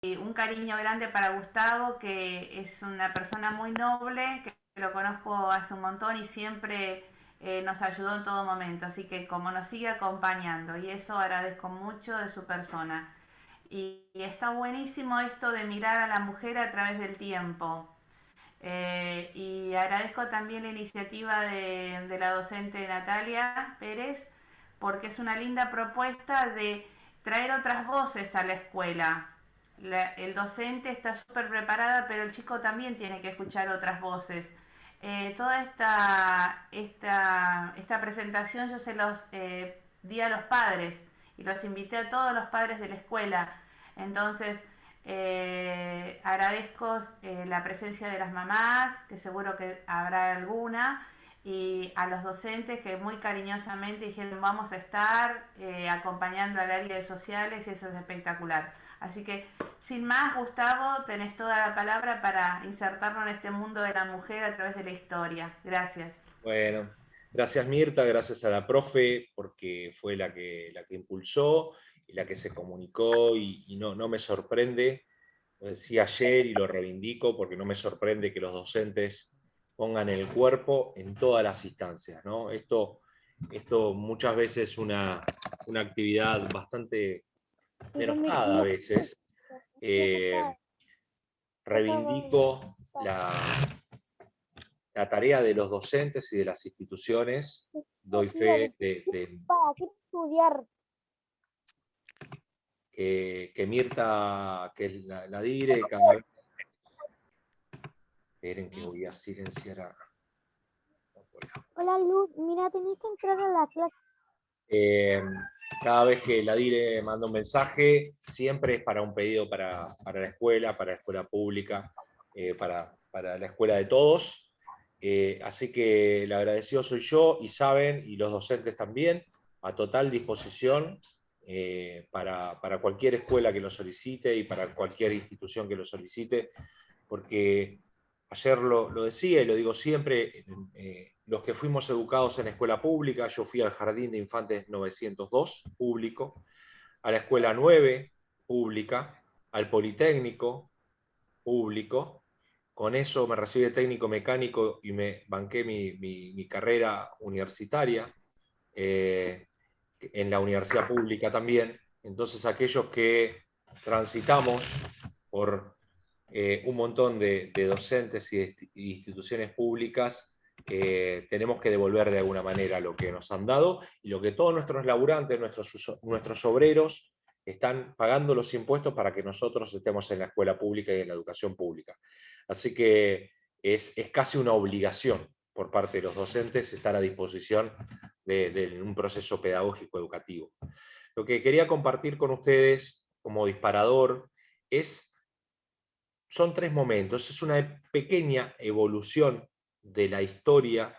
un cariño grande para Gustavo, que es una persona muy noble, que lo conozco hace un montón y siempre nos ayudó en todo momento, así que como nos sigue acompañando, y eso agradezco mucho de su persona. Y está buenísimo esto de mirar a la mujer a través del tiempo. Y agradezco también la iniciativa de la docente Natalia Pérez, porque es una linda propuesta de traer otras voces a la escuela. El docente está súper preparada, pero el chico también tiene que escuchar otras voces. Toda esta presentación yo se los di a los padres y los invité a todos los padres de la escuela. Entonces, agradezco la presencia de las mamás, que seguro que habrá alguna, y a los docentes que muy cariñosamente dijeron vamos a estar acompañando al área de sociales, y eso es espectacular. Así que, sin más, Gustavo, tenés toda la palabra para insertarnos en este mundo de la mujer a través de la historia. Gracias. Bueno, gracias Mirta, gracias a la profe, porque fue la que impulsó y la que se comunicó, y no, no me sorprende, lo decía ayer y lo reivindico, porque no me sorprende que los docentes pongan el cuerpo en todas las instancias, ¿no? Esto muchas veces es una actividad bastante denostada a veces. Eh, reivindico la tarea de los docentes y de las instituciones. Doy fe de Quiero estudiar. que Mirta, que es la dire, cada vez... Esperen que voy a silenciar a... Hola Luz, mira, tenés que entrar a la clase. Eh, cada vez que la dire manda un mensaje, siempre es para un pedido para la escuela pública, para la escuela de todos. Así que el agradecido soy yo, y saben, y los docentes también, a total disposición para cualquier escuela que lo solicite y para cualquier institución que lo solicite, porque ayer lo decía y lo digo siempre, los que fuimos educados en escuela pública, yo fui al Jardín de Infantes 902, público, a la Escuela 9, pública, al Politécnico, público. Con eso me recibí de técnico mecánico y me banqué mi carrera universitaria en la universidad pública también. Entonces, aquellos que transitamos por un montón de docentes y de instituciones públicas, tenemos que devolver de alguna manera lo que nos han dado, y lo que todos nuestros laburantes, nuestros obreros, están pagando los impuestos para que nosotros estemos en la escuela pública y en la educación pública. Así que es casi una obligación por parte de los docentes estar a disposición de un proceso pedagógico educativo. Lo que quería compartir con ustedes como disparador son tres momentos. Es una pequeña evolución de la historia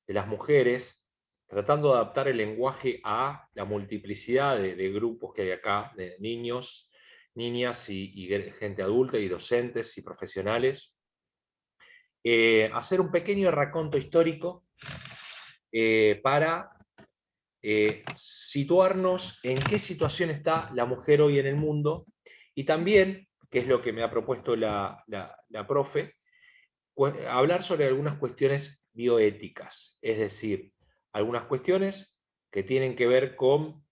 de las mujeres, tratando de adaptar el lenguaje a la multiplicidad de grupos que hay acá, de niños, niñas y gente adulta, y docentes y profesionales. Hacer un pequeño raconto histórico para situarnos en qué situación está la mujer hoy en el mundo, y también, que es lo que me ha propuesto la profe, hablar sobre algunas cuestiones bioéticas, es decir, algunas cuestiones que tienen que ver con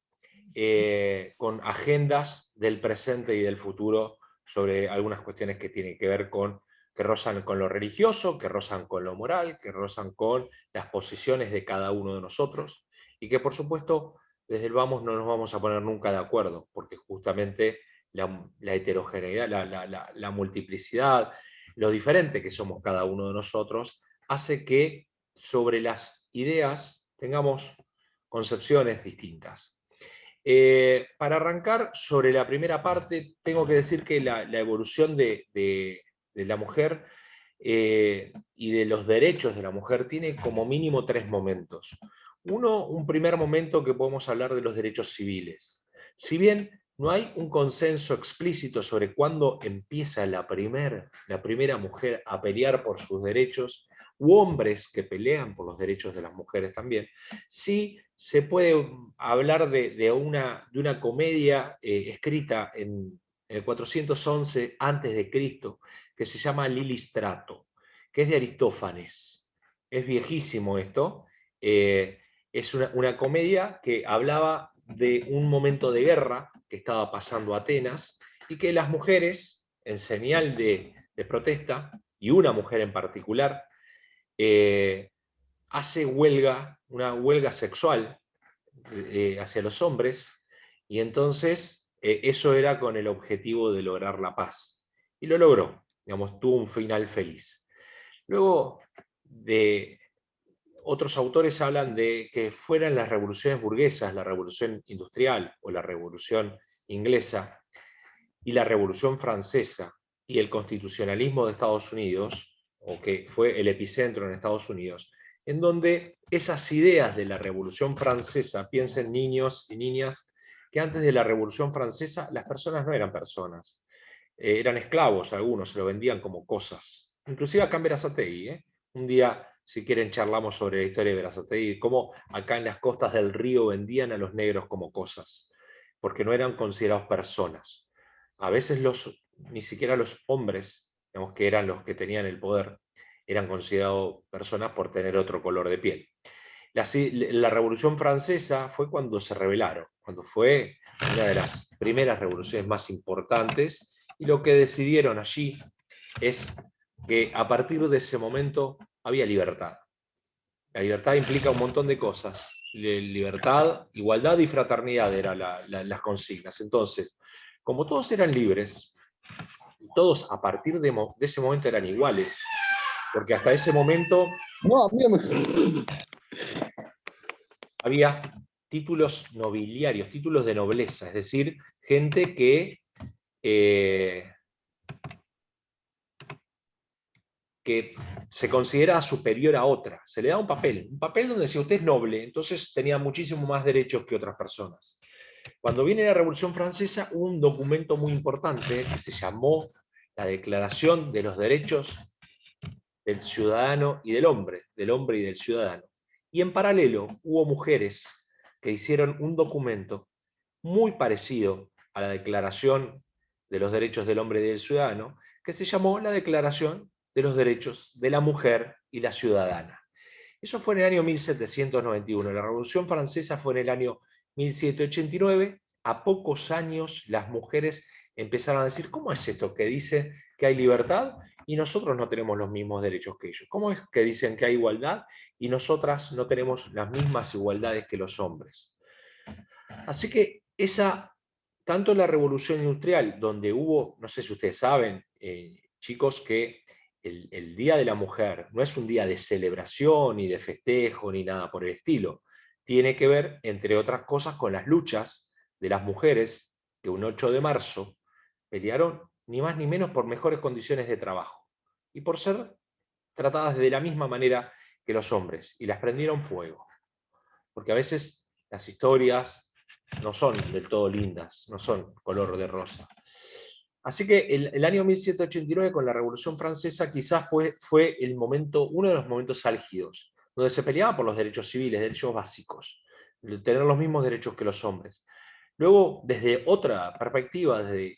agendas del presente y del futuro, sobre algunas cuestiones que tienen que ver que rozan con lo religioso, que rozan con lo moral, que rozan con las posiciones de cada uno de nosotros, y que por supuesto desde el vamos no nos vamos a poner nunca de acuerdo, porque justamente la heterogeneidad, la multiplicidad, lo diferente que somos cada uno de nosotros, hace que sobre las ideas tengamos concepciones distintas. Para arrancar sobre la primera parte, tengo que decir que la evolución de la mujer y de los derechos de la mujer tiene como mínimo tres momentos. Uno, un primer momento que podemos hablar de los derechos civiles. Si bien no hay un consenso explícito sobre cuándo empieza la primera mujer a pelear por sus derechos, u hombres que pelean por los derechos de las mujeres también, sí se puede hablar de una comedia escrita en el 411 a.C., que se llama Lilistrato, que es de Aristófanes. Es viejísimo esto. Es una comedia que hablaba de un momento de guerra que estaba pasando Atenas y que las mujeres, en señal de protesta, y una mujer en particular, hace huelga, una huelga sexual hacia los hombres, y entonces eso era con el objetivo de lograr la paz. Y lo logró, digamos, tuvo un final feliz. Luego, de otros autores hablan de que fueran las revoluciones burguesas, la revolución industrial o la revolución inglesa y la revolución francesa y el constitucionalismo de Estados Unidos, o que fue el epicentro en Estados Unidos, en donde esas ideas de la Revolución Francesa, piensen niños y niñas, que antes de la Revolución Francesa las personas no eran personas, eran esclavos algunos, se lo vendían como cosas. Inclusive acá en Berazategui, un día, si quieren, charlamos sobre la historia de Berazategui, cómo acá en las costas del río vendían a los negros como cosas, porque no eran considerados personas. A veces ni siquiera los hombres, digamos, que eran los que tenían el poder, eran considerados personas por tener otro color de piel. La Revolución Francesa fue cuando se rebelaron, cuando fue una de las primeras revoluciones más importantes, y lo que decidieron allí es que a partir de ese momento había libertad. La libertad implica un montón de cosas. Libertad, igualdad y fraternidad eran las consignas. Entonces, como todos eran libres, todos a partir de ese momento eran iguales, porque hasta ese momento había títulos nobiliarios, títulos de nobleza, es decir, gente que se considera superior a otra. Se le da un papel donde si usted es noble, entonces tenía muchísimo más derechos que otras personas. Cuando viene la Revolución Francesa, hubo un documento muy importante que se llamó la Declaración de los Derechos del Ciudadano y del Hombre y del Ciudadano. Y en paralelo hubo mujeres que hicieron un documento muy parecido a la Declaración de los Derechos del Hombre y del Ciudadano, que se llamó la Declaración de los Derechos de la Mujer y la Ciudadana. Eso fue en el año 1791. La Revolución Francesa fue en el año 1789. A pocos años las mujeres empezaron a decir, ¿cómo es esto que dice que hay libertad y nosotros no tenemos los mismos derechos que ellos? ¿Cómo es que dicen que hay igualdad y nosotras no tenemos las mismas igualdades que los hombres? Así que tanto la Revolución Industrial, donde hubo, no sé si ustedes saben, chicos, que el Día de la Mujer no es un día de celebración, ni de festejo, ni nada por el estilo. Tiene que ver, entre otras cosas, con las luchas de las mujeres que un 8 de marzo pelearon ni más ni menos por mejores condiciones de trabajo y por ser tratadas de la misma manera que los hombres, y las prendieron fuego. Porque a veces las historias no son del todo lindas, no son color de rosa. Así que el año 1789, con la Revolución Francesa, quizás fue uno de los momentos álgidos, donde se peleaba por los derechos civiles, derechos básicos, de tener los mismos derechos que los hombres. Luego, desde otra perspectiva, desde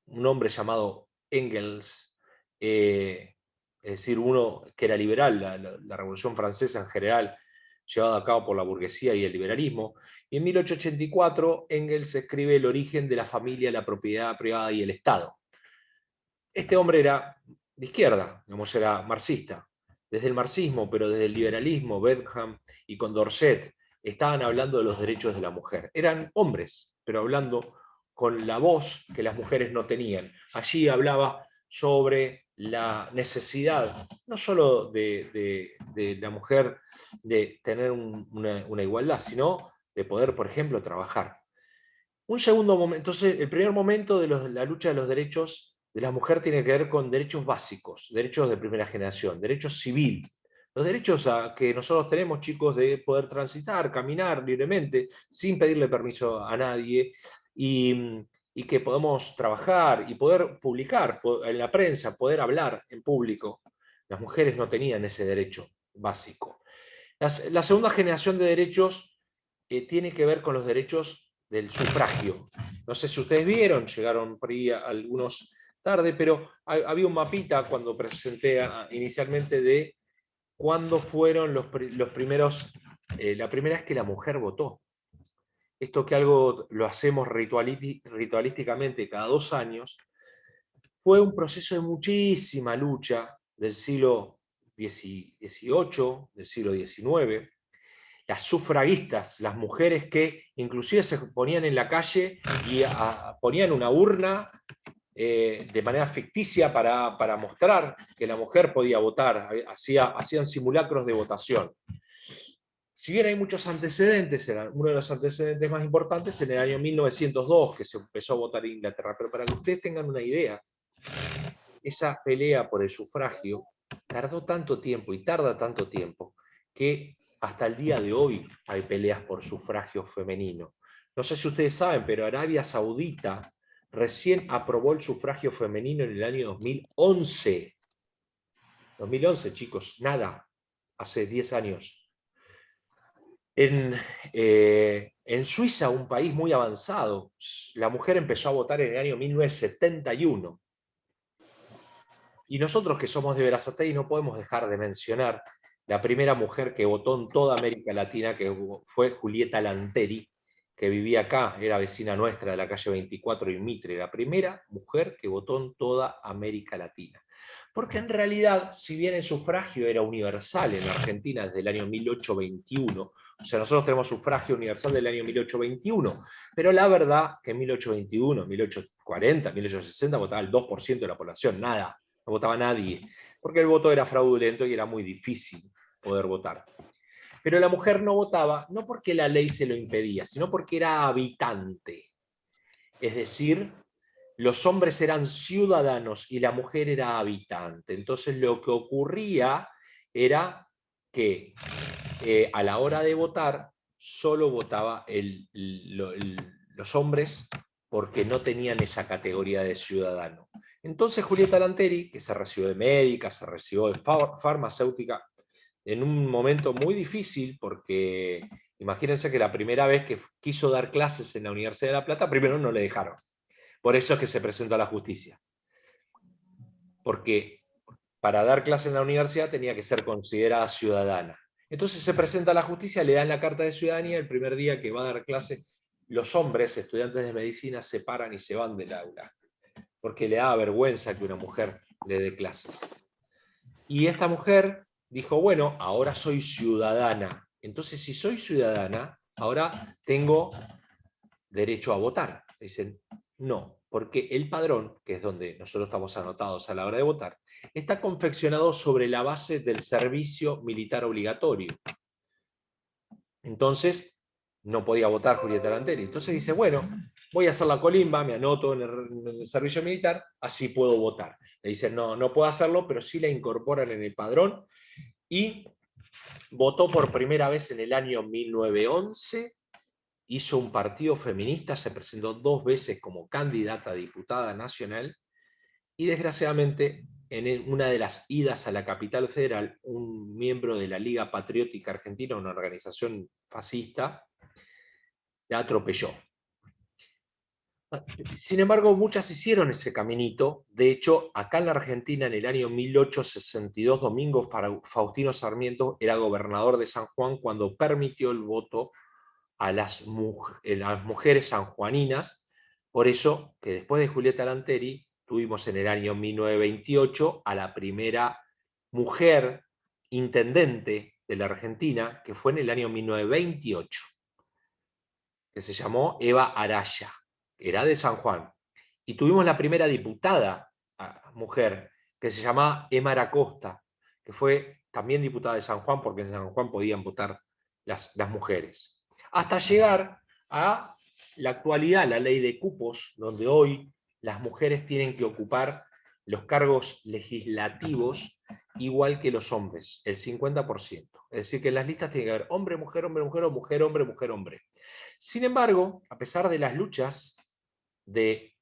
un hombre llamado Engels, es decir, uno que era liberal, la Revolución Francesa en general, llevada a cabo por la burguesía y el liberalismo, y en 1884 Engels escribe El origen de la familia, la propiedad privada y el Estado. Este hombre era de izquierda, digamos, era marxista. Desde el marxismo, pero desde el liberalismo, Bentham y Condorcet estaban hablando de los derechos de la mujer. Eran hombres, pero hablando con la voz que las mujeres no tenían. Allí hablaba sobre la necesidad, no solo de la mujer de tener una igualdad, sino de poder, por ejemplo, trabajar. Un segundo momento, entonces, el primer momento de la lucha de los derechos de la mujer tiene que ver con derechos básicos, derechos de primera generación, derechos civiles. Los derechos que nosotros tenemos, chicos, de poder transitar, caminar libremente, sin pedirle permiso a nadie, y que podemos trabajar y poder publicar en la prensa, poder hablar en público. Las mujeres no tenían ese derecho básico. La segunda generación de derechos tiene que ver con los derechos del sufragio. No sé si ustedes vieron, llegaron por ahí algunos tarde, pero había un mapita cuando presenté inicialmente de cuándo fueron los primeros, la primera vez que la mujer votó. Esto que algo lo hacemos ritualísticamente cada 2 años, fue un proceso de muchísima lucha del siglo XVIII, del siglo XIX. Las sufragistas, las mujeres que inclusive se ponían en la calle y ponían una urna de manera ficticia para mostrar que la mujer podía votar, hacían simulacros de votación. Si bien hay muchos antecedentes, uno de los antecedentes más importantes en el año 1902, que se empezó a votar en Inglaterra, pero para que ustedes tengan una idea, esa pelea por el sufragio tardó tanto tiempo y tarda tanto tiempo que hasta el día de hoy hay peleas por sufragio femenino. No sé si ustedes saben, pero Arabia Saudita recién aprobó el sufragio femenino en el año 2011. 2011, chicos, nada, hace 10 años. En Suiza, un país muy avanzado, la mujer empezó a votar en el año 1971. Y nosotros que somos de Berazategui no podemos dejar de mencionar la primera mujer que votó en toda América Latina, que fue Julieta Lanteri, que vivía acá, era vecina nuestra de la calle 24 y Mitre, la primera mujer que votó en toda América Latina. Porque en realidad, si bien el sufragio era universal en Argentina desde el año 1821, o sea, nosotros tenemos sufragio universal del año 1821, pero la verdad que en 1821, 1840, 1860 votaba el 2% de la población, nada. No votaba nadie, porque el voto era fraudulento y era muy difícil poder votar. Pero la mujer no votaba, no porque la ley se lo impedía, sino porque era habitante. Es decir, los hombres eran ciudadanos y la mujer era habitante. Entonces lo que ocurría era que a la hora de votar solo votaba los hombres porque no tenían esa categoría de ciudadano. Entonces Julieta Lanteri, que se recibió de médica, se recibió de farmacéutica, en un momento muy difícil, porque imagínense que la primera vez que quiso dar clases en la Universidad de La Plata, primero no le dejaron. Por eso es que se presentó a la justicia. Porque para dar clases en la universidad tenía que ser considerada ciudadana. Entonces se presenta a la justicia, le dan la carta de ciudadanía, el primer día que va a dar clase, los hombres, estudiantes de medicina, se paran y se van del aula, porque le da vergüenza que una mujer le dé clases. Y esta mujer dijo, bueno, ahora soy ciudadana. Entonces, si soy ciudadana, ahora tengo derecho a votar. Dicen, no, porque el padrón, que es donde nosotros estamos anotados a la hora de votar, está confeccionado sobre la base del servicio militar obligatorio. Entonces, no podía votar Julieta Lanteri. Entonces dice, bueno, voy a hacer la colimba, me anoto en el servicio militar, así puedo votar. Le dicen, no, no puedo hacerlo, pero sí la incorporan en el padrón, y votó por primera vez en el año 1911, hizo un partido feminista, se presentó 2 veces como candidata a diputada nacional, y desgraciadamente en una de las idas a la capital federal, un miembro de la Liga Patriótica Argentina, una organización fascista, la atropelló. Sin embargo, muchas hicieron ese caminito. De hecho, acá en la Argentina, en el año 1862, Domingo Faustino Sarmiento era gobernador de San Juan cuando permitió el voto a las mujeres sanjuaninas. Por eso que después de Julieta Lanteri, tuvimos en el año 1928 a la primera mujer intendente de la Argentina, que fue en el año 1928, que se llamó Eva Araya, que era de San Juan. Y tuvimos la primera diputada mujer, que se llamaba Emma Aracosta, que fue también diputada de San Juan, porque en San Juan podían votar las mujeres. Hasta llegar a la actualidad, la ley de cupos, donde hoy las mujeres tienen que ocupar los cargos legislativos igual que los hombres, el 50%. Es decir, que en las listas tiene que haber hombre, mujer, hombre, mujer, o mujer, hombre, mujer, hombre. Sin embargo, a pesar de las luchas de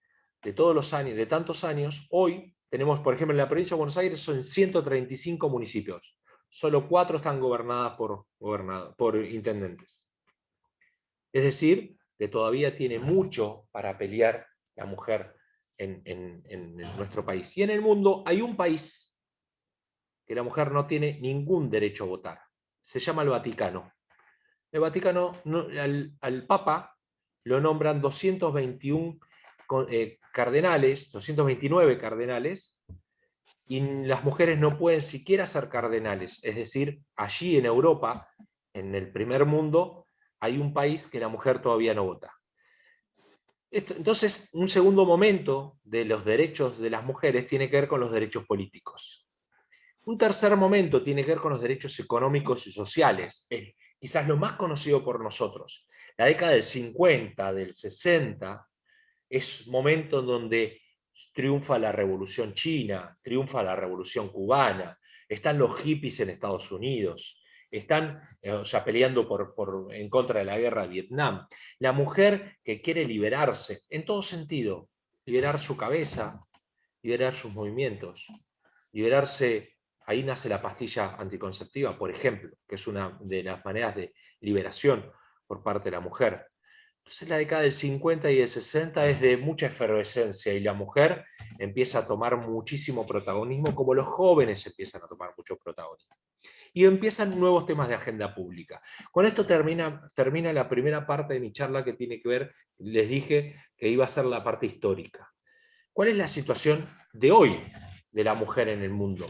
todos los años, de tantos años, hoy tenemos, por ejemplo, en la provincia de Buenos Aires son 135 municipios. Solo 4 están gobernadas por intendentes. Es decir, que todavía tiene mucho para pelear la mujer en nuestro país. Y en el mundo hay un país que la mujer no tiene ningún derecho a votar. Se llama el Vaticano. El Vaticano, al Papa lo nombran 221 cardenales, 229 cardenales, y las mujeres no pueden siquiera ser cardenales. Es decir, allí en Europa, en el primer mundo, hay un país que la mujer todavía no vota. Entonces, un segundo momento de los derechos de las mujeres tiene que ver con los derechos políticos. Un tercer momento tiene que ver con los derechos económicos y sociales, quizás lo más conocido por nosotros. La década del 50, del 60, es momento en donde triunfa la Revolución China, triunfa la Revolución Cubana, están los hippies en Estados Unidos, están peleando en contra de la guerra de Vietnam. La mujer que quiere liberarse, en todo sentido, liberar su cabeza, liberar sus movimientos, liberarse. Ahí nace la pastilla anticonceptiva, por ejemplo, que es una de las maneras de liberación por parte de la mujer. Entonces la década del 50 y del 60 es de mucha efervescencia y la mujer empieza a tomar muchísimo protagonismo, como los jóvenes empiezan a tomar mucho protagonismo. Y empiezan nuevos temas de agenda pública. Con esto termina la primera parte de mi charla, que tiene que ver, les dije que iba a ser la parte histórica. ¿Cuál es la situación de hoy de la mujer en el mundo?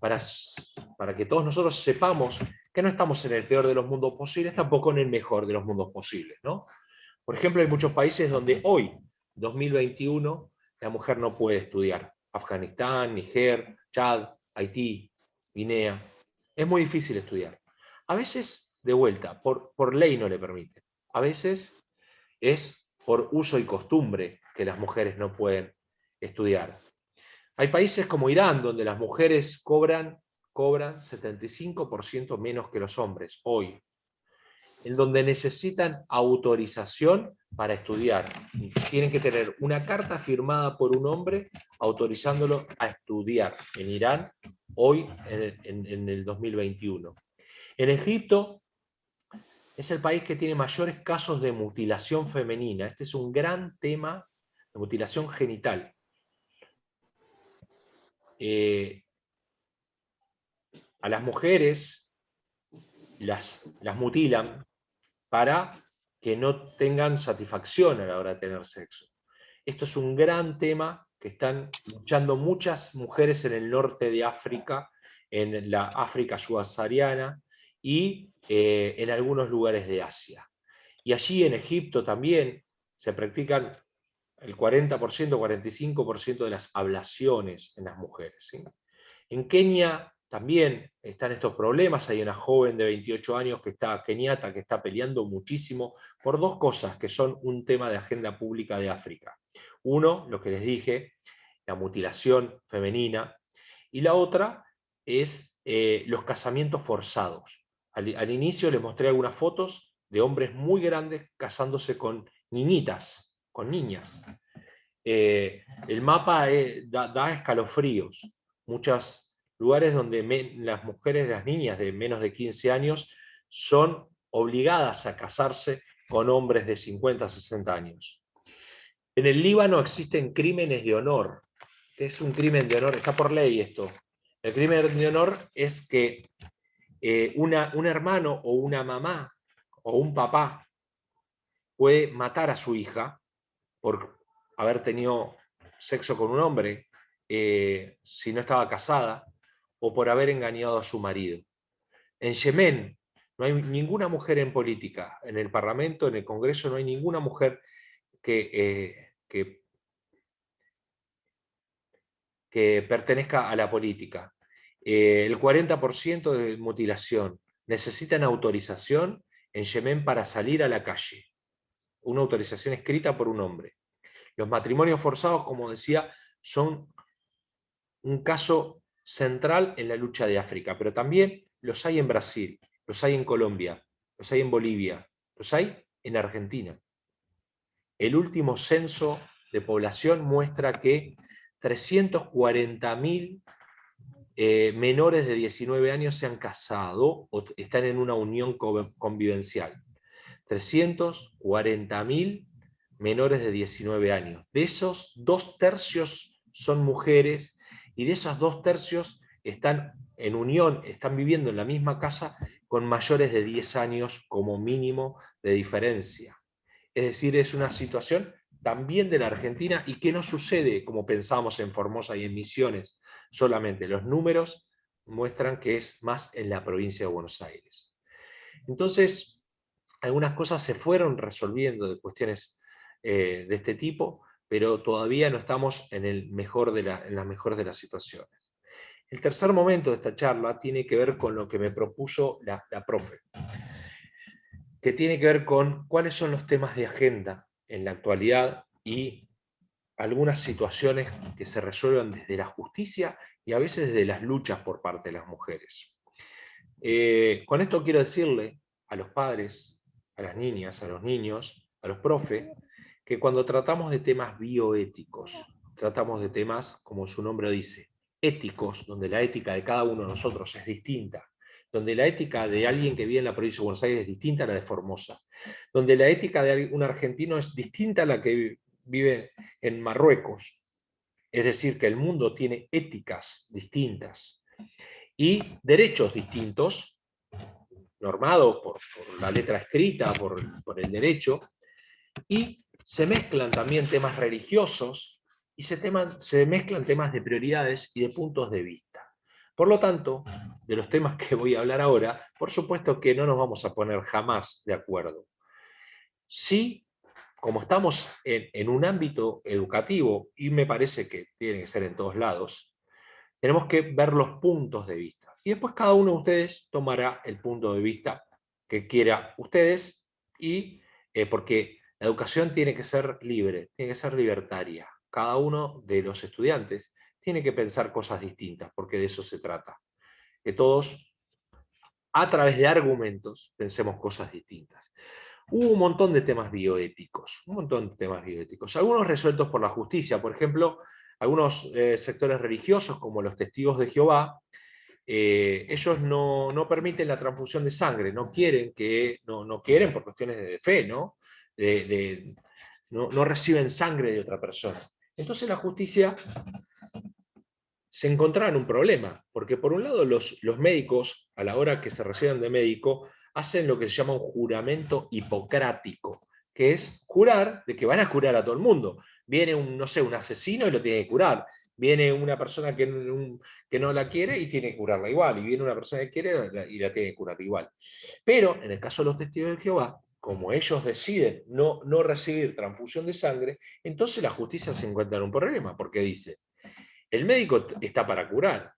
Para que todos nosotros sepamos que no estamos en el peor de los mundos posibles, tampoco en el mejor de los mundos posibles, ¿no? Por ejemplo, hay muchos países donde hoy, 2021, la mujer no puede estudiar. Afganistán, Níger, Chad, Haití, Guinea. Es muy difícil estudiar. A veces, de vuelta, por ley no le permiten. A veces es por uso y costumbre que las mujeres no pueden estudiar. Hay países como Irán, donde las mujeres cobran 75% menos que los hombres hoy, en donde necesitan autorización para estudiar. Tienen que tener una carta firmada por un hombre autorizándolo a estudiar en Irán, hoy en el 2021. En Egipto es el país que tiene mayores casos de mutilación femenina. Este es un gran tema de mutilación genital. A las mujeres las mutilan para que no tengan satisfacción a la hora de tener sexo. Esto es un gran tema que están luchando muchas mujeres en el norte de África, en la África subsahariana y en algunos lugares de Asia. Y allí en Egipto también se practican el 40%, 45% de las ablaciones en las mujeres, ¿sí? En Kenia también están estos problemas. Hay una joven de 28 años keniata, que está peleando muchísimo por dos cosas que son un tema de agenda pública de África. Uno, lo que les dije, la mutilación femenina, y la otra es los casamientos forzados. Al inicio les mostré algunas fotos de hombres muy grandes casándose con niñitas, con niñas. El mapa da escalofríos. Muchos lugares donde las mujeres, las niñas de menos de 15 años, son obligadas a casarse con hombres de 50, 60 años. En el Líbano existen crímenes de honor. ¿Qué es un crimen de honor? Está por ley esto. El crimen de honor es que un hermano o una mamá o un papá puede matar a su hija por haber tenido sexo con un hombre, si no estaba casada, o por haber engañado a su marido. En Yemen no hay ninguna mujer en política. En el Parlamento, en el Congreso, no hay ninguna mujer que pertenezca a la política. El 40% de mutilación. Necesitan autorización en Yemen para salir a la calle. Una autorización escrita por un hombre. Los matrimonios forzados, como decía, son un caso central en la lucha de África, pero también los hay en Brasil, los hay en Colombia, los hay en Bolivia, los hay en Argentina. El último censo de población muestra que 340.000 menores de 19 años se han casado o están en una unión convivencial. 340.000 menores de 19 años. De esos, 2/3 son mujeres, y de esos 2/3 están en unión, están viviendo en la misma casa con mayores de 10 años como mínimo de diferencia. Es decir, es una situación también de la Argentina, y que no sucede como pensamos en Formosa y en Misiones solamente. Los números muestran que es más en la provincia de Buenos Aires. Entonces, algunas cosas se fueron resolviendo de cuestiones de este tipo, pero todavía no estamos en la mejor de las situaciones. El tercer momento de esta charla tiene que ver con lo que me propuso la profe, que tiene que ver con cuáles son los temas de agenda en la actualidad y algunas situaciones que se resuelven desde la justicia y a veces desde las luchas por parte de las mujeres. Con esto quiero decirle a los padres, a las niñas, a los niños, a los profes, que cuando tratamos de temas bioéticos, tratamos de temas, como su nombre dice, éticos, donde la ética de cada uno de nosotros es distinta, donde la ética de alguien que vive en la provincia de Buenos Aires es distinta a la de Formosa, donde la ética de un argentino es distinta a la que vive en Marruecos. Es decir, que el mundo tiene éticas distintas y derechos distintos, normados por la letra escrita, por el derecho, y se mezclan también temas religiosos, y se mezclan temas de prioridades y de puntos de vista. Por lo tanto, de los temas que voy a hablar ahora, por supuesto que no nos vamos a poner jamás de acuerdo. Sí, como estamos en un ámbito educativo, y me parece que tiene que ser en todos lados, tenemos que ver los puntos de vista. Y después cada uno de ustedes tomará el punto de vista que quiera ustedes, y porque la educación tiene que ser libre, tiene que ser libertaria. Cada uno de los estudiantes tiene que pensar cosas distintas, porque de eso se trata. Que todos, a través de argumentos, pensemos cosas distintas. Hubo un montón de temas bioéticos, algunos resueltos por la justicia. Por ejemplo, algunos sectores religiosos, como los testigos de Jehová, ellos no permiten la transfusión de sangre, no quieren por cuestiones de fe, ¿no? No reciben sangre de otra persona. Entonces la justicia se encontraba en un problema, porque por un lado los médicos, a la hora que se reciben de médico, hacen lo que se llama un juramento hipocrático, que es jurar de que van a curar a todo el mundo. Viene un asesino y lo tiene que curar. Viene una persona que no la quiere y tiene que curarla igual. Y viene una persona que quiere y la tiene que curar igual. Pero en el caso de los testigos de Jehová, como ellos deciden no recibir transfusión de sangre, entonces la justicia se encuentra en un problema, porque dice: el médico está para curar,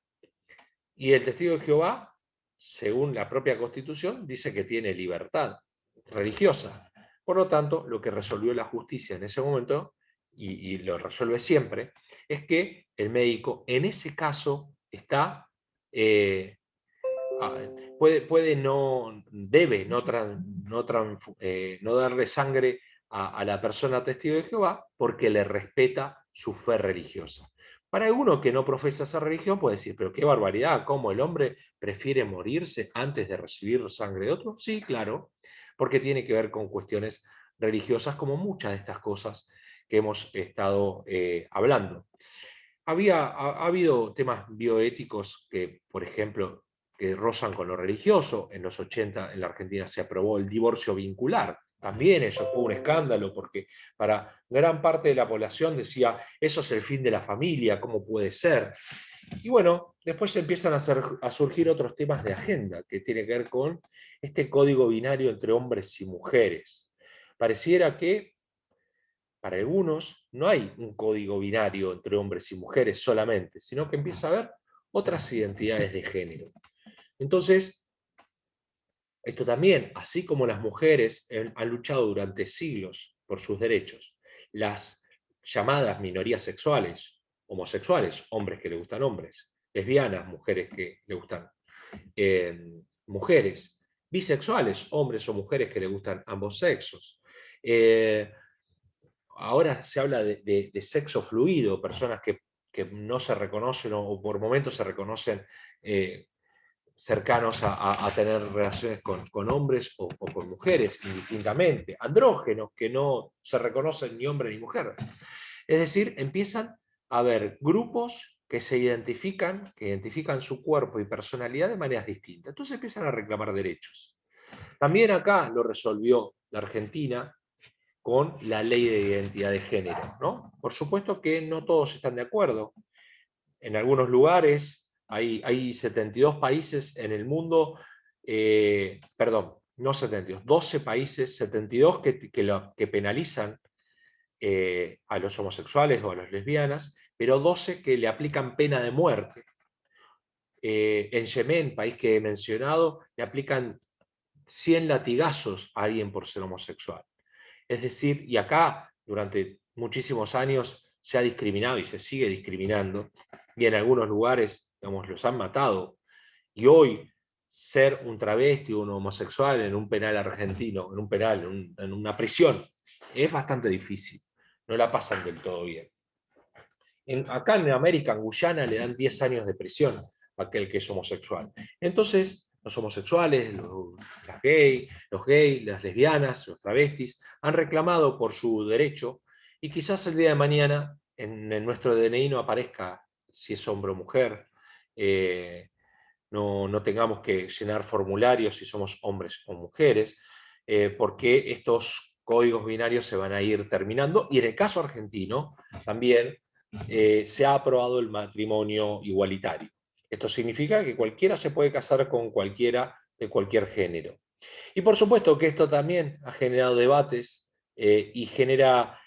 y el testigo de Jehová, según la propia Constitución, dice que tiene libertad religiosa. Por lo tanto, lo que resolvió la justicia en ese momento, y lo resuelve siempre, es que el médico en ese caso está, debe no darle sangre a la persona testigo de Jehová, porque le respeta su fe religiosa. Para alguno que no profesa esa religión puede decir: pero qué barbaridad, ¿cómo el hombre prefiere morirse antes de recibir sangre de otro? Sí, claro, porque tiene que ver con cuestiones religiosas, como muchas de estas cosas que hemos estado hablando. Ha habido temas bioéticos que, por ejemplo, que rozan con lo religioso. En los 80 en la Argentina se aprobó el divorcio vincular. También eso fue un escándalo, porque para gran parte de la población decía: eso es el fin de la familia, ¿cómo puede ser? Y bueno, después empiezan a surgir otros temas de agenda, que tiene que ver con este código binario entre hombres y mujeres. Pareciera que para algunos no hay un código binario entre hombres y mujeres solamente, sino que empieza a haber otras identidades de género. Entonces, esto también, así como las mujeres han luchado durante siglos por sus derechos, las llamadas minorías sexuales, homosexuales, hombres que le gustan hombres, lesbianas, mujeres que le gustan mujeres, bisexuales, hombres o mujeres que le gustan ambos sexos, ahora se habla de sexo fluido, personas que no se reconocen o por momentos se reconocen cercanos a tener relaciones con hombres o con mujeres, indistintamente, andrógenos, que no se reconocen ni hombre ni mujer. Es decir, empiezan a haber grupos que identifican su cuerpo y personalidad de maneras distintas. Entonces empiezan a reclamar derechos. También acá lo resolvió la Argentina con la ley de identidad de género, ¿no? Por supuesto que no todos están de acuerdo. En algunos lugares hay 72 países en el mundo, perdón, no 72, 12 países, 72 que penalizan a los homosexuales o a las lesbianas, pero 12 que le aplican pena de muerte. En Yemen, país que he mencionado, le aplican 100 latigazos a alguien por ser homosexual. Es decir, y acá durante muchísimos años se ha discriminado y se sigue discriminando, y en algunos lugares, digamos, los han matado. Y hoy, ser un travesti o un homosexual en un penal argentino, en un penal, en una prisión, es bastante difícil. No la pasan del todo bien. Acá en América, en Guyana, le dan 10 años de prisión a aquel que es homosexual. Entonces, los homosexuales, los gays, las lesbianas, los travestis, han reclamado por su derecho, y quizás el día de mañana en nuestro DNI no aparezca si es hombre o mujer, no tengamos que llenar formularios si somos hombres o mujeres, porque estos códigos binarios se van a ir terminando, y en el caso argentino también se ha aprobado el matrimonio igualitario. Esto significa que cualquiera se puede casar con cualquiera de cualquier género. Y por supuesto que esto también ha generado debates y genera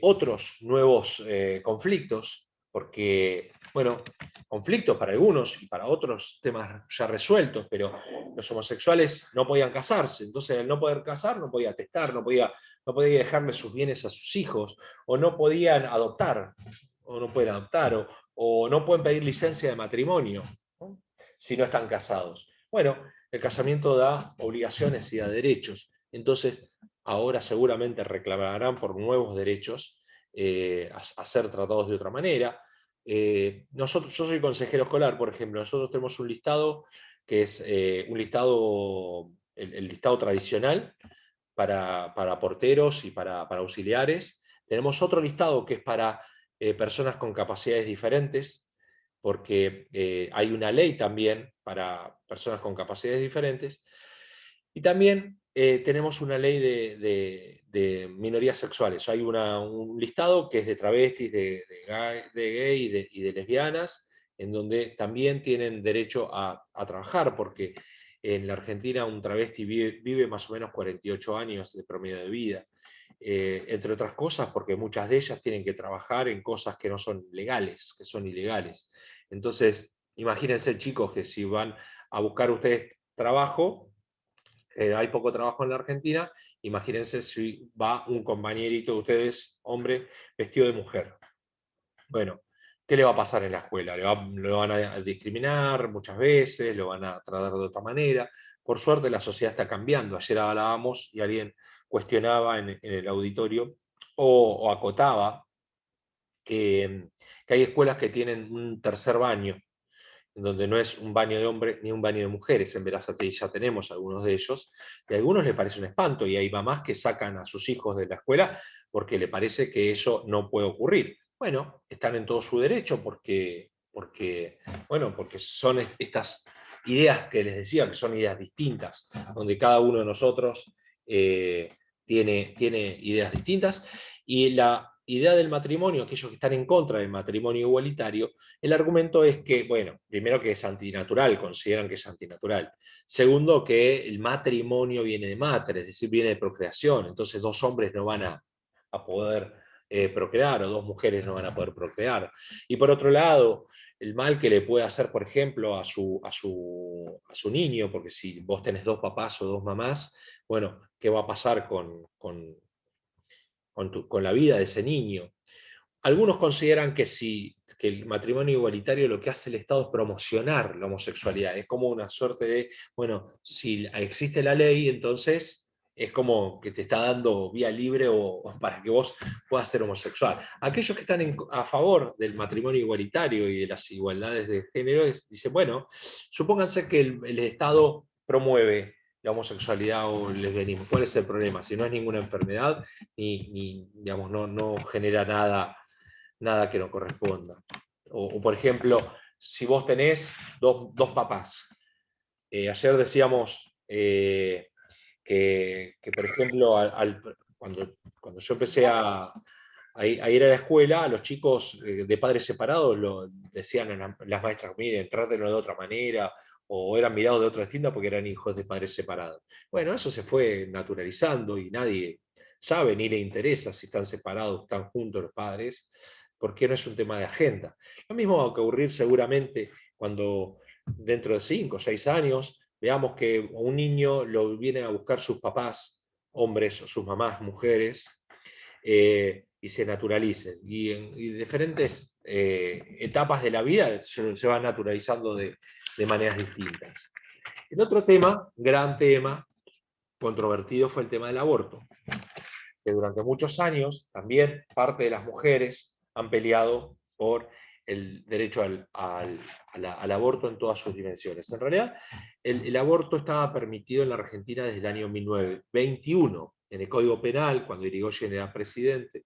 otros nuevos conflictos, porque, bueno, conflictos para algunos y para otros temas ya resueltos, pero los homosexuales no podían casarse, entonces al no poder casar no podía testar, no podía dejarle sus bienes a sus hijos, o no podían adoptar, o no pueden adoptar, o no pueden pedir licencia de matrimonio, ¿no? Si no están casados. Bueno, el casamiento da obligaciones y da derechos. Entonces, ahora seguramente reclamarán por nuevos derechos a ser tratados de otra manera. Yo soy consejero escolar, por ejemplo. Nosotros tenemos un listado que es un listado, el listado tradicional para porteros y para auxiliares. Tenemos otro listado que es para personas con capacidades diferentes, porque hay una ley también para personas con capacidades diferentes, y también tenemos una ley de minorías sexuales. Hay un listado que es de travestis, de gay y de lesbianas, en donde también tienen derecho a trabajar, porque en la Argentina un travesti vive más o menos 48 años de promedio de vida. Entre otras cosas porque muchas de ellas tienen que trabajar en cosas que no son legales, que son ilegales. Entonces, imagínense, chicos, que si van a buscar ustedes trabajo, hay poco trabajo en la Argentina, imagínense si va un compañerito de ustedes, hombre, vestido de mujer. Bueno, ¿qué le va a pasar en la escuela? Lo van a discriminar muchas veces, lo van a tratar de otra manera. Por suerte la sociedad está cambiando. Ayer hablábamos y alguien cuestionaba en el auditorio o acotaba que hay escuelas que tienen un tercer baño, en donde no es un baño de hombres ni un baño de mujeres. En Berazategui ya tenemos algunos de ellos, y a algunos les parece un espanto, y hay mamás que sacan a sus hijos de la escuela porque le parece que eso no puede ocurrir. Bueno, están en todo su derecho porque son estas ideas que les decía, que son ideas distintas, donde cada uno de nosotros tiene ideas distintas, y la idea del matrimonio, aquellos que están en contra del matrimonio igualitario, el argumento es que, bueno, primero que es antinatural, consideran que es antinatural. Segundo, que el matrimonio viene de mater, es decir, viene de procreación, entonces dos hombres no van a poder procrear, o dos mujeres no van a poder procrear. Y por otro lado, el mal que le puede hacer, por ejemplo, a su niño, porque si vos tenés dos papás o dos mamás, bueno, ¿qué va a pasar con la vida de ese niño? Algunos consideran que el matrimonio igualitario lo que hace el Estado es promocionar la homosexualidad. Es como una suerte de, bueno, si existe la ley, entonces es como que te está dando vía libre o para que vos puedas ser homosexual. Aquellos que están a favor del matrimonio igualitario y de las igualdades de género dicen, bueno, supónganse que el Estado promueve la homosexualidad o el lesbianismo. ¿Cuál es el problema? Si no es ninguna enfermedad ni digamos, no genera nada que no corresponda. O por ejemplo, si vos tenés dos papás, ayer decíamos que, por ejemplo, cuando yo empecé a ir a la escuela, a los chicos de padres separados decían las maestras, miren, trátenlo de otra manera, o eran mirados de otra distinta porque eran hijos de padres separados. Bueno, eso se fue naturalizando y nadie sabe ni le interesa si están separados, están juntos los padres, porque no es un tema de agenda. Lo mismo va a ocurrir seguramente cuando dentro de 5 o 6 años veamos que un niño lo vienen a buscar sus papás, hombres, o sus mamás, mujeres, y se naturalicen. Y en diferentes etapas de la vida se van naturalizando de maneras distintas. El otro tema, gran tema, controvertido, fue el tema del aborto, que durante muchos años también parte de las mujeres han peleado por el derecho al aborto en todas sus dimensiones. En realidad, el aborto estaba permitido en la Argentina desde el año 1921. En el Código Penal, cuando Irigoyen era presidente,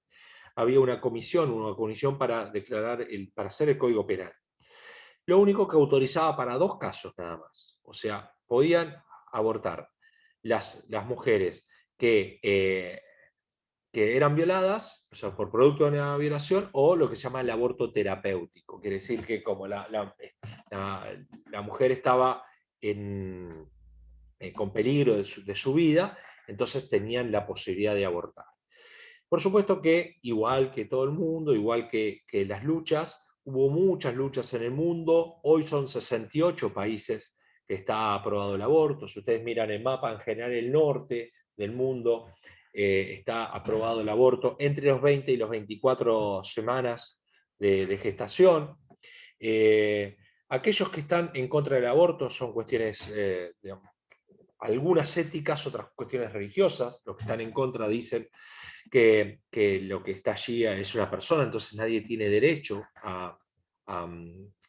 había una comisión para para hacer el Código Penal. Lo único que autorizaba para 2 casos nada más. O sea, podían abortar las mujeres que eran violadas, o sea, por producto de una violación, o lo que se llama el aborto terapéutico. Quiere decir que como la mujer estaba con peligro de su vida, entonces tenían la posibilidad de abortar. Por supuesto que, igual que todo el mundo, igual que las luchas, hubo muchas luchas en el mundo. Hoy son 68 países que está aprobado el aborto. Si ustedes miran el mapa, en general el norte del mundo está aprobado el aborto entre los 20 y los 24 semanas de gestación. Aquellos que están en contra del aborto son cuestiones, digamos, algunas éticas, otras cuestiones religiosas. Los que están en contra dicen que lo que está allí es una persona, entonces nadie tiene derecho a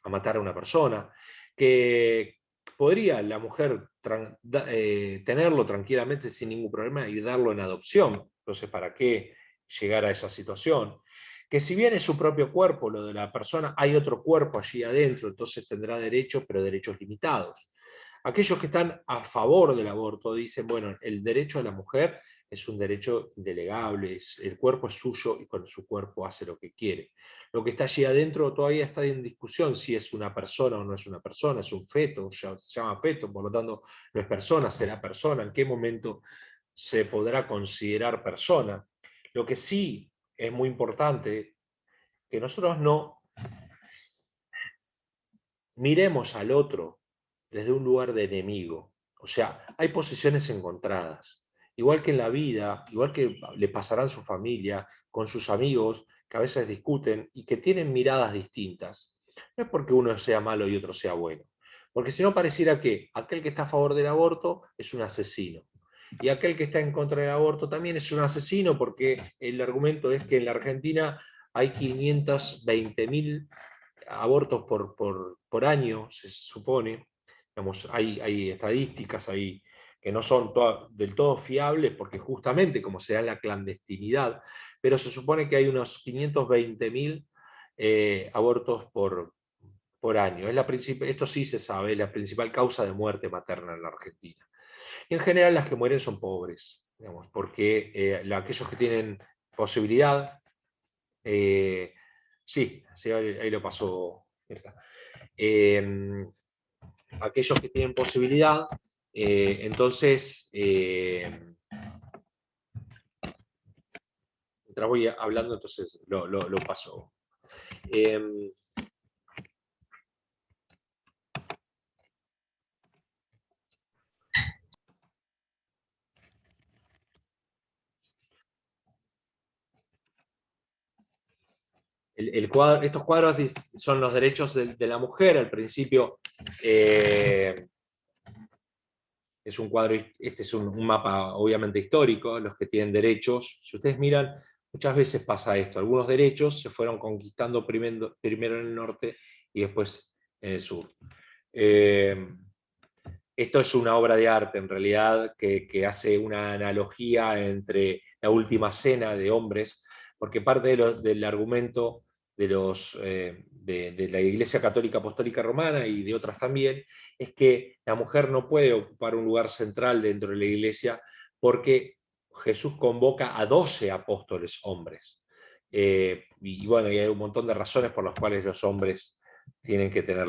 matar a una persona, que podría la mujer tenerlo tranquilamente sin ningún problema y darlo en adopción, entonces ¿para qué llegar a esa situación? Que si bien es su propio cuerpo, lo de la persona, hay otro cuerpo allí adentro, entonces tendrá derechos, pero derechos limitados. Aquellos que están a favor del aborto dicen, bueno, el derecho a la mujer es un derecho indelegable, el cuerpo es suyo y con su cuerpo hace lo que quiere. Lo que está allí adentro todavía está en discusión si es una persona o no es una persona, es un feto, se llama feto, por lo tanto no es persona, será persona, en qué momento se podrá considerar persona. Lo que sí es muy importante, que nosotros no miremos al otro desde un lugar de enemigo. O sea, hay posiciones encontradas. Igual que en la vida, igual que le pasará en su familia, con sus amigos, que a veces discuten y que tienen miradas distintas. No es porque uno sea malo y otro sea bueno. Porque si no pareciera que aquel que está a favor del aborto es un asesino. Y aquel que está en contra del aborto también es un asesino, porque el argumento es que en la Argentina hay 520.000 abortos por año, se supone. Digamos, hay estadísticas ahí que no son del todo fiables, porque justamente como se da en la clandestinidad, pero se supone que hay unos 520.000 abortos por año. Esto sí se sabe, es la principal causa de muerte materna en la Argentina. Y en general las que mueren son pobres, digamos, porque aquellos que tienen posibilidad, sí, ahí lo pasó. Aquellos que tienen posibilidad, entonces, mientras voy hablando, entonces lo paso. Estos cuadros son los derechos de la mujer. Al principio es un cuadro, este es un mapa obviamente histórico, los que tienen derechos. Si ustedes miran, muchas veces pasa esto, algunos derechos se fueron conquistando primero en el norte y después en el sur. Esto es una obra de arte, en realidad, que hace una analogía entre la última cena de hombres, porque parte del argumento de la Iglesia Católica Apostólica Romana y de otras también, es que la mujer no puede ocupar un lugar central dentro de la Iglesia porque Jesús convoca a 12 apóstoles hombres. Y bueno, y hay un montón de razones por las cuales los hombres tienen que tener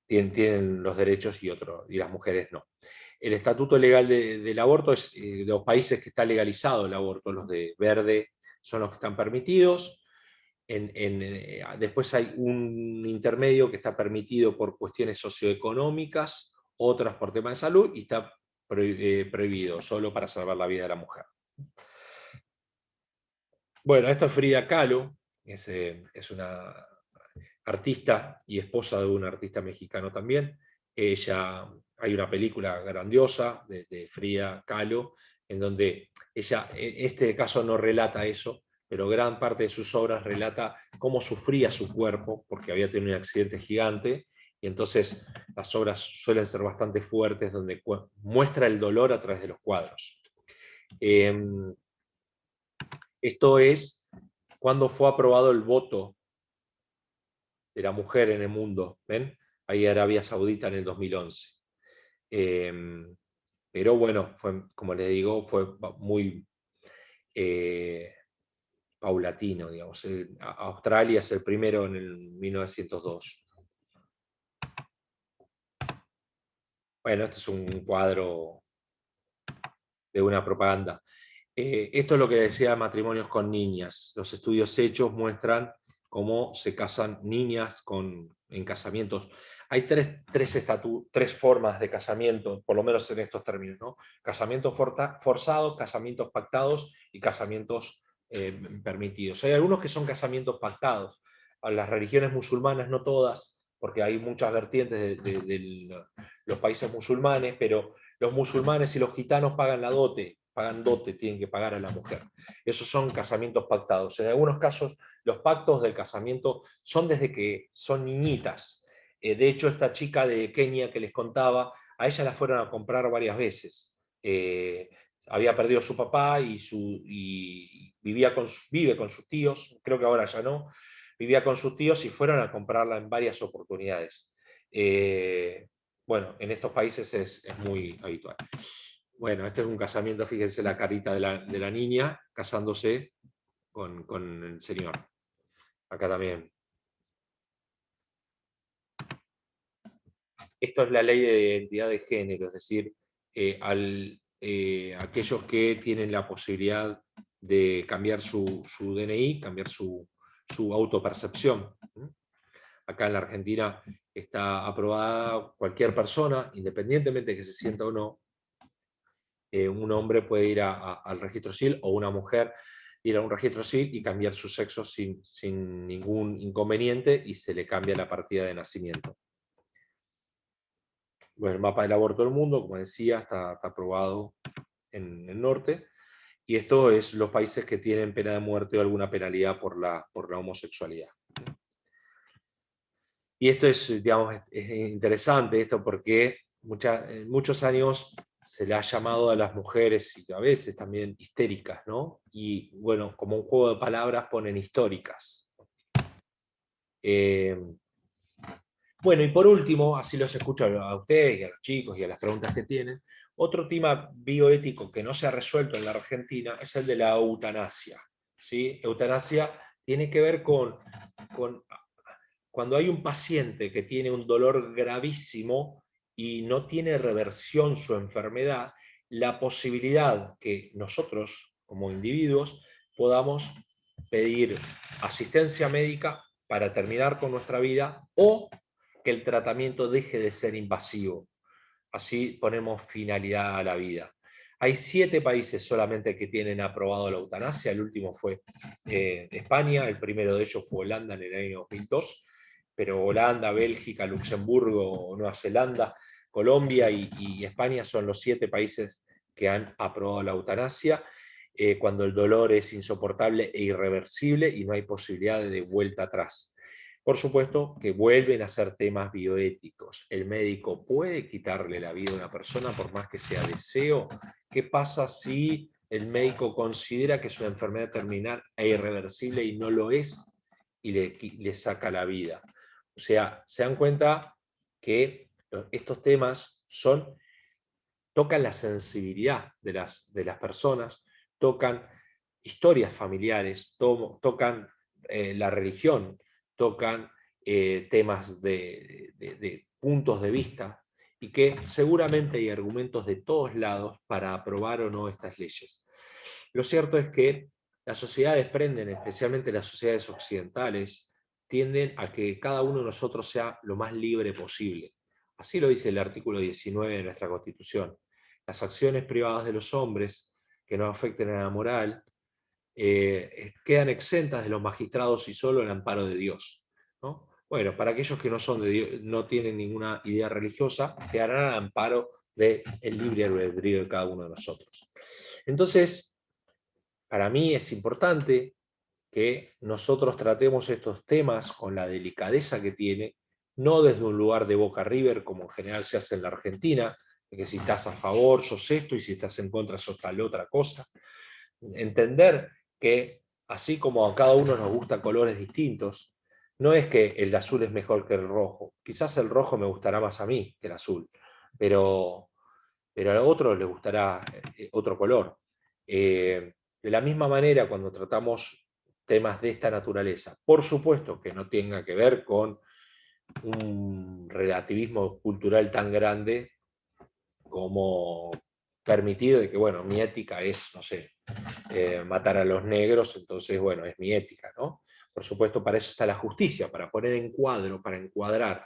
tienen los derechos y las mujeres no. El estatuto legal del aborto es de los países que está legalizado el aborto, los de verde son los que están permitidos. Después hay un intermedio que está permitido por cuestiones socioeconómicas, otras por temas de salud, y está prohibido, solo para salvar la vida de la mujer. Bueno, esto es Frida Kahlo, es una artista y esposa de un artista mexicano también. Hay una película grandiosa de Frida Kahlo, en donde ella, en este caso no relata eso, pero gran parte de sus obras relata cómo sufría su cuerpo, porque había tenido un accidente gigante, y entonces las obras suelen ser bastante fuertes, donde muestra el dolor a través de los cuadros. Esto es cuando fue aprobado el voto de la mujer en el mundo, ¿ven? Ahí Arabia Saudita en el 2011. Pero bueno, como les digo, fue muy paulatino, digamos. Australia es el primero en el 1902. Bueno, este es un cuadro de una propaganda. Esto es lo que decía matrimonios con niñas. Los estudios hechos muestran cómo se casan niñas en casamientos. Hay tres formas de casamiento, por lo menos en estos términos, ¿no? Casamientos forzados, casamientos pactados y casamientos permitidos. Hay algunos que son casamientos pactados. A las religiones musulmanas, no todas, porque hay muchas vertientes de los países musulmanes, pero los musulmanes y los gitanos pagan dote, tienen que pagar a la mujer. Esos son casamientos pactados. En algunos casos, los pactos del casamiento son desde que son niñitas. De hecho, esta chica de Kenia que les contaba, a ella la fueron a comprar varias veces. Había perdido a su papá y vive con sus tíos, creo que ahora ya no, vivía con sus tíos y fueron a comprarla en varias oportunidades. Bueno, en estos países es muy habitual. Bueno, este es un casamiento, fíjense la carita de la niña casándose con el señor. Acá también. Esto es la ley de identidad de género, es decir, aquellos que tienen la posibilidad de cambiar su DNI, cambiar su autopercepción. Acá en la Argentina está aprobada cualquier persona, independientemente de que se sienta o no, un hombre puede ir al registro civil o una mujer ir a un registro civil y cambiar su sexo sin ningún inconveniente y se le cambia la partida de nacimiento. Bueno, el mapa del aborto del mundo, como decía, está aprobado en el norte, y esto es los países que tienen pena de muerte o alguna penalidad por la homosexualidad. Y esto es, digamos, es interesante esto porque muchos años se le ha llamado a las mujeres, y a veces también histéricas, ¿no? Y bueno, como un juego de palabras ponen históricas. Bueno, y por último, así los escucho a ustedes y a los chicos y a las preguntas que tienen, otro tema bioético que no se ha resuelto en la Argentina es el de la eutanasia. ¿Sí? Eutanasia tiene que ver con cuando hay un paciente que tiene un dolor gravísimo y no tiene reversión su enfermedad, la posibilidad que nosotros, como individuos, podamos pedir asistencia médica para terminar con nuestra vida o que el tratamiento deje de ser invasivo. Así ponemos finalidad a la vida. Hay 7 países solamente que tienen aprobado la eutanasia, el último fue España, el primero de ellos fue Holanda en el año 2002, pero Holanda, Bélgica, Luxemburgo, Nueva Zelanda, Colombia y España son los 7 países que han aprobado la eutanasia, cuando el dolor es insoportable e irreversible y no hay posibilidad de vuelta atrás. Por supuesto que vuelven a ser temas bioéticos. ¿El médico puede quitarle la vida a una persona por más que sea deseo? ¿Qué pasa si el médico considera que es una enfermedad terminal e irreversible y no lo es y le saca la vida? O sea, se dan cuenta que estos temas tocan la sensibilidad de las personas, tocan historias familiares, tocan la religión, tocan temas de puntos de vista, y que seguramente hay argumentos de todos lados para aprobar o no estas leyes. Lo cierto es que las sociedades prenden, especialmente las sociedades occidentales, tienden a que cada uno de nosotros sea lo más libre posible. Así lo dice el artículo 19 de nuestra Constitución. Las acciones privadas de los hombres que no afecten a la moral quedan exentas de los magistrados y solo el amparo de Dios, ¿no? Bueno, para aquellos que no son de Dios, no tienen ninguna idea religiosa, quedarán al amparo del libre albedrío de cada uno de nosotros. Entonces, para mí es importante que nosotros tratemos estos temas con la delicadeza que tiene, no desde un lugar de Boca River, como en general se hace en la Argentina, de que si estás a favor sos esto y si estás en contra sos tal otra cosa. Entender que así como a cada uno nos gustan colores distintos, no es que el azul es mejor que el rojo. Quizás el rojo me gustará más a mí que el azul, pero a otro le gustará otro color. De la misma manera, cuando tratamos temas de esta naturaleza, por supuesto que no tenga que ver con un relativismo cultural tan grande como permitido de que, bueno, mi ética es, no sé, matar a los negros, entonces, bueno, es mi ética, ¿no? Por supuesto, para eso está la justicia, para poner en cuadro, para encuadrar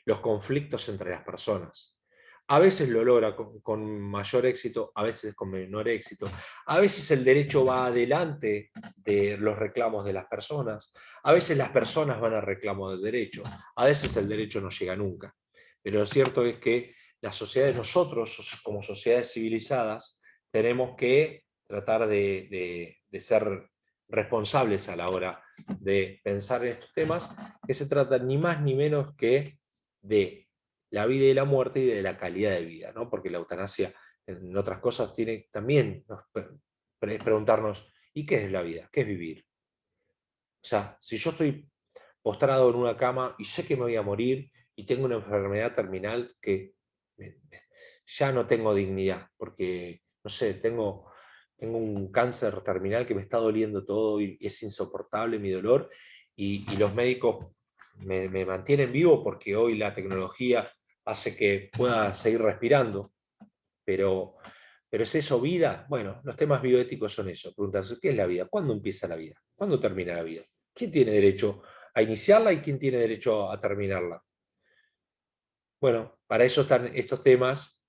los conflictos entre las personas. A veces lo logra con mayor éxito, a veces con menor éxito. A veces el derecho va adelante de los reclamos de las personas. A veces las personas van al reclamo del derecho. A veces el derecho no llega nunca. Pero lo cierto es que las sociedades, nosotros como sociedades civilizadas, tenemos que tratar de ser responsables a la hora de pensar en estos temas, que se trata ni más ni menos que de la vida y la muerte y de la calidad de vida, ¿no? Porque la eutanasia, en otras cosas, tiene también preguntarnos, ¿y qué es la vida? ¿Qué es vivir? O sea, si yo estoy postrado en una cama y sé que me voy a morir y tengo una enfermedad terminal que ya no tengo dignidad, porque, no sé, tengo un cáncer terminal que me está doliendo todo y es insoportable mi dolor, y los médicos me mantienen vivo porque hoy la tecnología hace que pueda seguir respirando, pero ¿es eso vida? Bueno, los temas bioéticos son eso, preguntarse, ¿qué es la vida? ¿Cuándo empieza la vida? ¿Cuándo termina la vida? ¿Quién tiene derecho a iniciarla y quién tiene derecho a terminarla? Bueno, para eso están estos temas,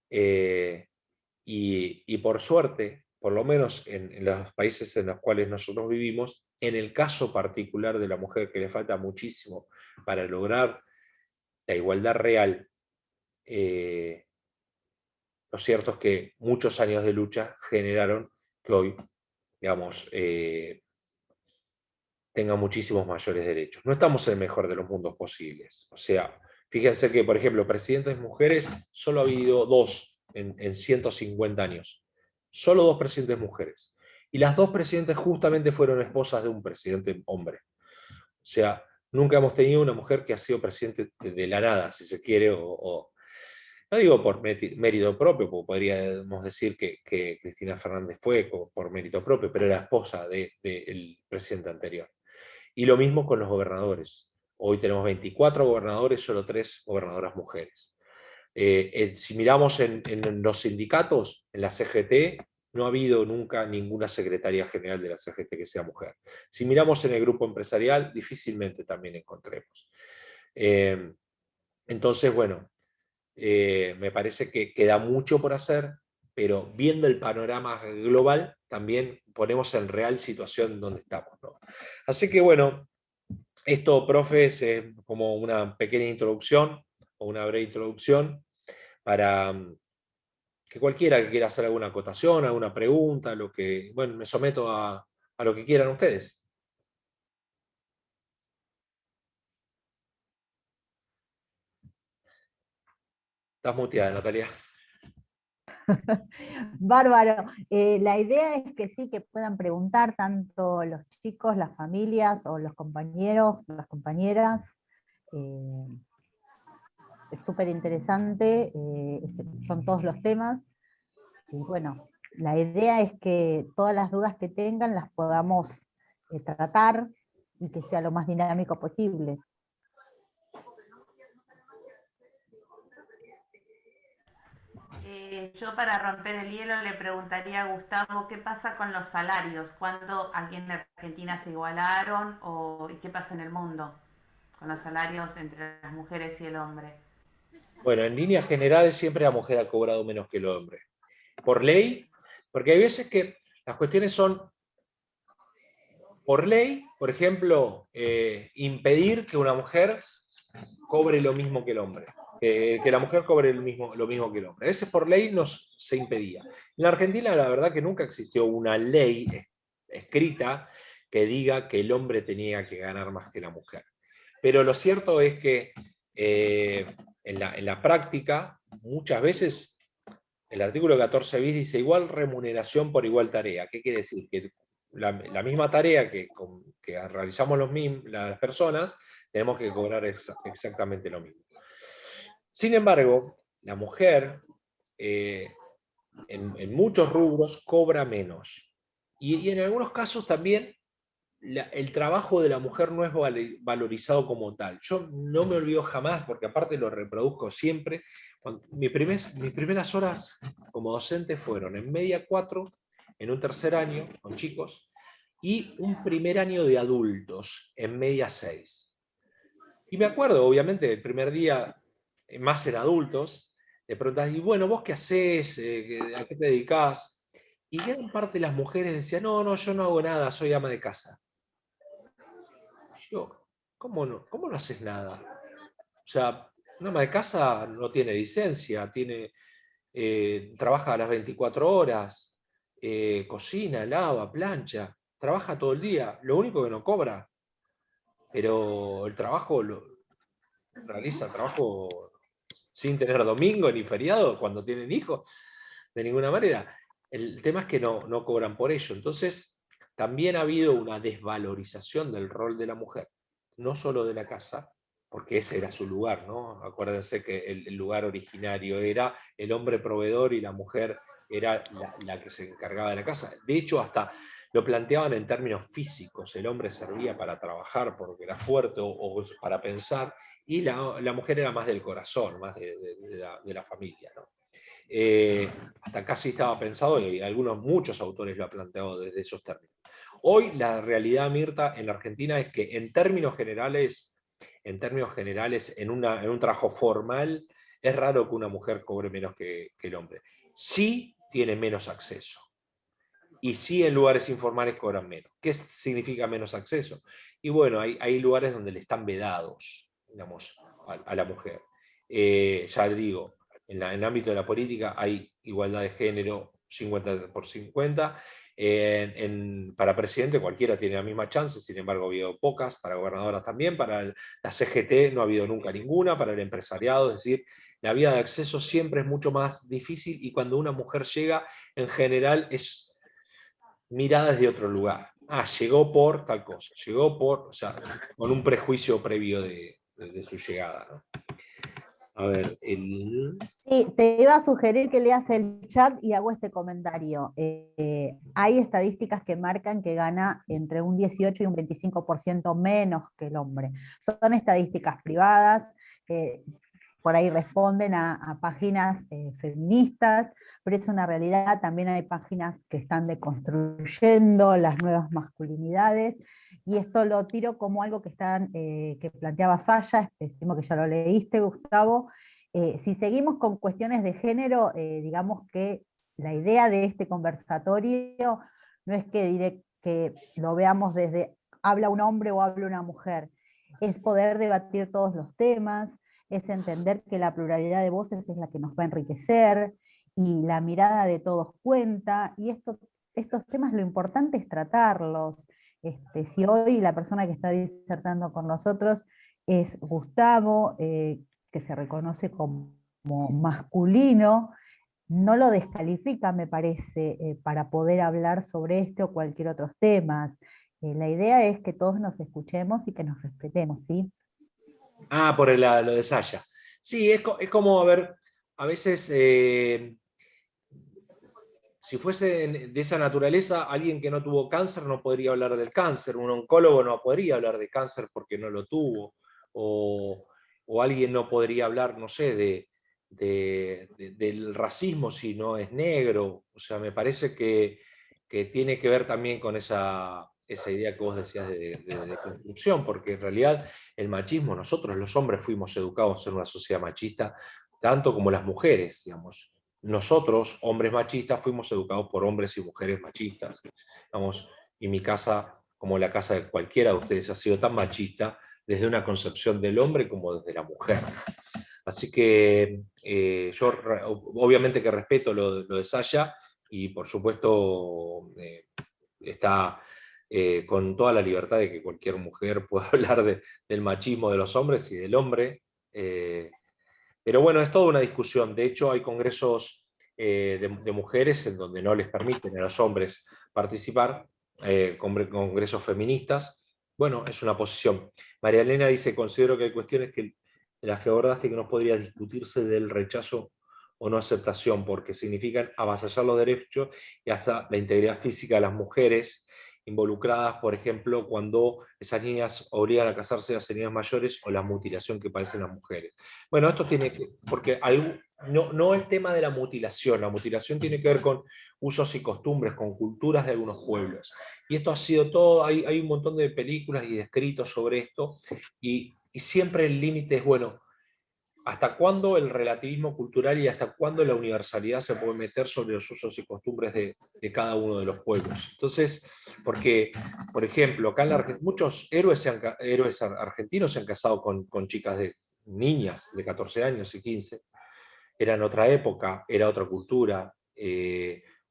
y por suerte, por lo menos en los países en los cuales nosotros vivimos, en el caso particular de la mujer, que le falta muchísimo para lograr la igualdad real, lo cierto es que muchos años de lucha generaron que hoy, digamos, tenga muchísimos mayores derechos. No estamos en el mejor de los mundos posibles. O sea, fíjense que, por ejemplo, presidentes mujeres, solo ha habido 2 en 150 años. Solo 2 presidentes mujeres. Y las 2 presidentes justamente fueron esposas de un presidente hombre. O sea, nunca hemos tenido una mujer que ha sido presidente de la nada, si se quiere, no digo por mérito propio, porque podríamos decir que Cristina Fernández fue por mérito propio, pero era esposa del presidente anterior. Y lo mismo con los gobernadores. Hoy tenemos 24 gobernadores, solo 3 gobernadoras mujeres. Si miramos en los sindicatos, en la CGT, no ha habido nunca ninguna secretaria general de la CGT que sea mujer. Si miramos en el grupo empresarial, difícilmente también encontremos. Entonces, bueno, me parece que queda mucho por hacer, pero viendo el panorama global, también ponemos en real situación donde estamos, ¿no? Así que bueno, Esto, profe, es como una pequeña introducción o una breve introducción para que cualquiera que quiera hacer alguna acotación, alguna pregunta, lo que, bueno, me someto a lo que quieran ustedes. Estás muteada, Natalia. Bárbaro. La idea es que sí, que puedan preguntar tanto los chicos, las familias o los compañeros, las compañeras. Es súper interesante, son todos los temas. Y bueno, la idea es que todas las dudas que tengan las podamos tratar y que sea lo más dinámico posible. Yo para romper el hielo le preguntaría a Gustavo qué pasa con los salarios, cuándo aquí en Argentina se igualaron y qué pasa en el mundo con los salarios entre las mujeres y el hombre. Bueno, en líneas generales siempre la mujer ha cobrado menos que el hombre. Por ley, porque hay veces que las cuestiones son por ley, por ejemplo, impedir que una mujer cobre lo mismo que el hombre, que la mujer cobre lo mismo que el hombre. Ese por ley se impedía. En la Argentina la verdad que nunca existió una ley escrita que diga que el hombre tenía que ganar más que la mujer. Pero lo cierto es que en la práctica, muchas veces, el artículo 14 bis dice igual remuneración por igual tarea. ¿Qué quiere decir? Que la misma tarea que realizamos las personas, tenemos que cobrar exactamente lo mismo. Sin embargo, la mujer en muchos rubros cobra menos. Y en algunos casos también el trabajo de la mujer no es valorizado como tal. Yo no me olvido jamás, porque aparte lo reproduzco siempre, mis primeras horas como docente fueron en media 4, en un tercer año con chicos, y un primer año de adultos en media 6. Y me acuerdo, obviamente, el primer día, más en adultos, te preguntas, y bueno, ¿vos qué hacés? ¿A qué te dedicás? Y gran parte de las mujeres decían, no, yo no hago nada, soy ama de casa. Yo, ¿cómo no haces nada? O sea, una ama de casa no tiene licencia, trabaja a las 24 horas, cocina, lava, plancha, trabaja todo el día, lo único que no cobra, pero el trabajo realiza trabajo sin tener domingo ni feriado cuando tienen hijos, de ninguna manera. El tema es que no cobran por ello. Entonces, también ha habido una desvalorización del rol de la mujer, no solo de la casa, porque ese era su lugar, ¿no? Acuérdense que el lugar originario era el hombre proveedor y la mujer era la que se encargaba de la casa. De hecho, hasta lo planteaban en términos físicos. El hombre servía para trabajar porque era fuerte o para pensar, y la mujer era más del corazón, más de la familia, ¿no? Hasta casi estaba pensado, y muchos autores lo han planteado desde esos términos. Hoy la realidad, Mirta, en la Argentina es que en términos generales, en un trabajo formal, es raro que una mujer cobre menos que el hombre. Sí tiene menos acceso. Y sí en lugares informales cobran menos. ¿Qué significa menos acceso? Y bueno, hay lugares donde le están vedados, digamos, a la mujer. Ya le digo, en el ámbito de la política hay igualdad de género 50/50. Para presidente cualquiera tiene la misma chance, sin embargo ha habido pocas, para gobernadoras también, para la CGT no ha habido nunca ninguna, para el empresariado, es decir, la vía de acceso siempre es mucho más difícil, y cuando una mujer llega, en general es mirada desde otro lugar. Llegó por tal cosa, o sea, con un prejuicio previo de su llegada, ¿no? A ver, Sí, te iba a sugerir que leas el chat y hago este comentario. Hay estadísticas que marcan que gana entre un 18 y un 25% menos que el hombre. Son estadísticas privadas, por ahí responden a páginas feministas, pero es una realidad. También hay páginas que están deconstruyendo las nuevas masculinidades, y esto lo tiro como algo que planteaba Saya, estimo que ya lo leíste, Gustavo. Si seguimos con cuestiones de género, digamos que la idea de este conversatorio no es que lo veamos desde habla un hombre o habla una mujer, es poder debatir todos los temas, es entender que la pluralidad de voces es la que nos va a enriquecer, y la mirada de todos cuenta, y estos temas lo importante es tratarlos. Si hoy la persona que está disertando con nosotros es Gustavo, que se reconoce como masculino, no lo descalifica, me parece, para poder hablar sobre este o cualquier otros temas. La idea es que todos nos escuchemos y que nos respetemos, ¿sí? Ah, por lo de Saya. Sí, es como, a ver, a veces, si fuese de esa naturaleza, alguien que no tuvo cáncer no podría hablar del cáncer, un oncólogo no podría hablar de cáncer porque no lo tuvo, o alguien no podría hablar, no sé, del racismo si no es negro. O sea, me parece que tiene que ver también con esa idea que vos decías de construcción, porque en realidad el machismo, nosotros los hombres fuimos educados en una sociedad machista, tanto como las mujeres, digamos. Nosotros, hombres machistas, fuimos educados por hombres y mujeres machistas. Digamos, y mi casa, como la casa de cualquiera de ustedes, ha sido tan machista desde una concepción del hombre como desde la mujer. Así que yo obviamente que respeto lo de Saya, y por supuesto está con toda la libertad de que cualquier mujer pueda hablar del machismo de los hombres y del hombre. Pero bueno, es toda una discusión. De hecho, hay congresos de mujeres en donde no les permiten a los hombres participar, congresos feministas. Bueno, es una posición. María Elena dice, considero que hay cuestiones en las que abordaste que no podría discutirse del rechazo o no aceptación, porque significan avasallar los derechos y hasta la integridad física de las mujeres involucradas, por ejemplo, cuando esas niñas obligan a casarse a niñas mayores, o la mutilación que padecen las mujeres. Bueno, esto tiene que, porque no el tema de la mutilación tiene que ver con usos y costumbres, con culturas de algunos pueblos. Y esto ha sido todo, hay un montón de películas y de escritos sobre esto, y siempre el límite es, bueno, ¿hasta cuándo el relativismo cultural y hasta cuándo la universalidad se puede meter sobre los usos y costumbres de cada uno de los pueblos? Entonces, porque, por ejemplo, acá en la Argentina, muchos héroes argentinos se han casado con chicas niñas de 14 años y 15. Era en otra época, era otra cultura.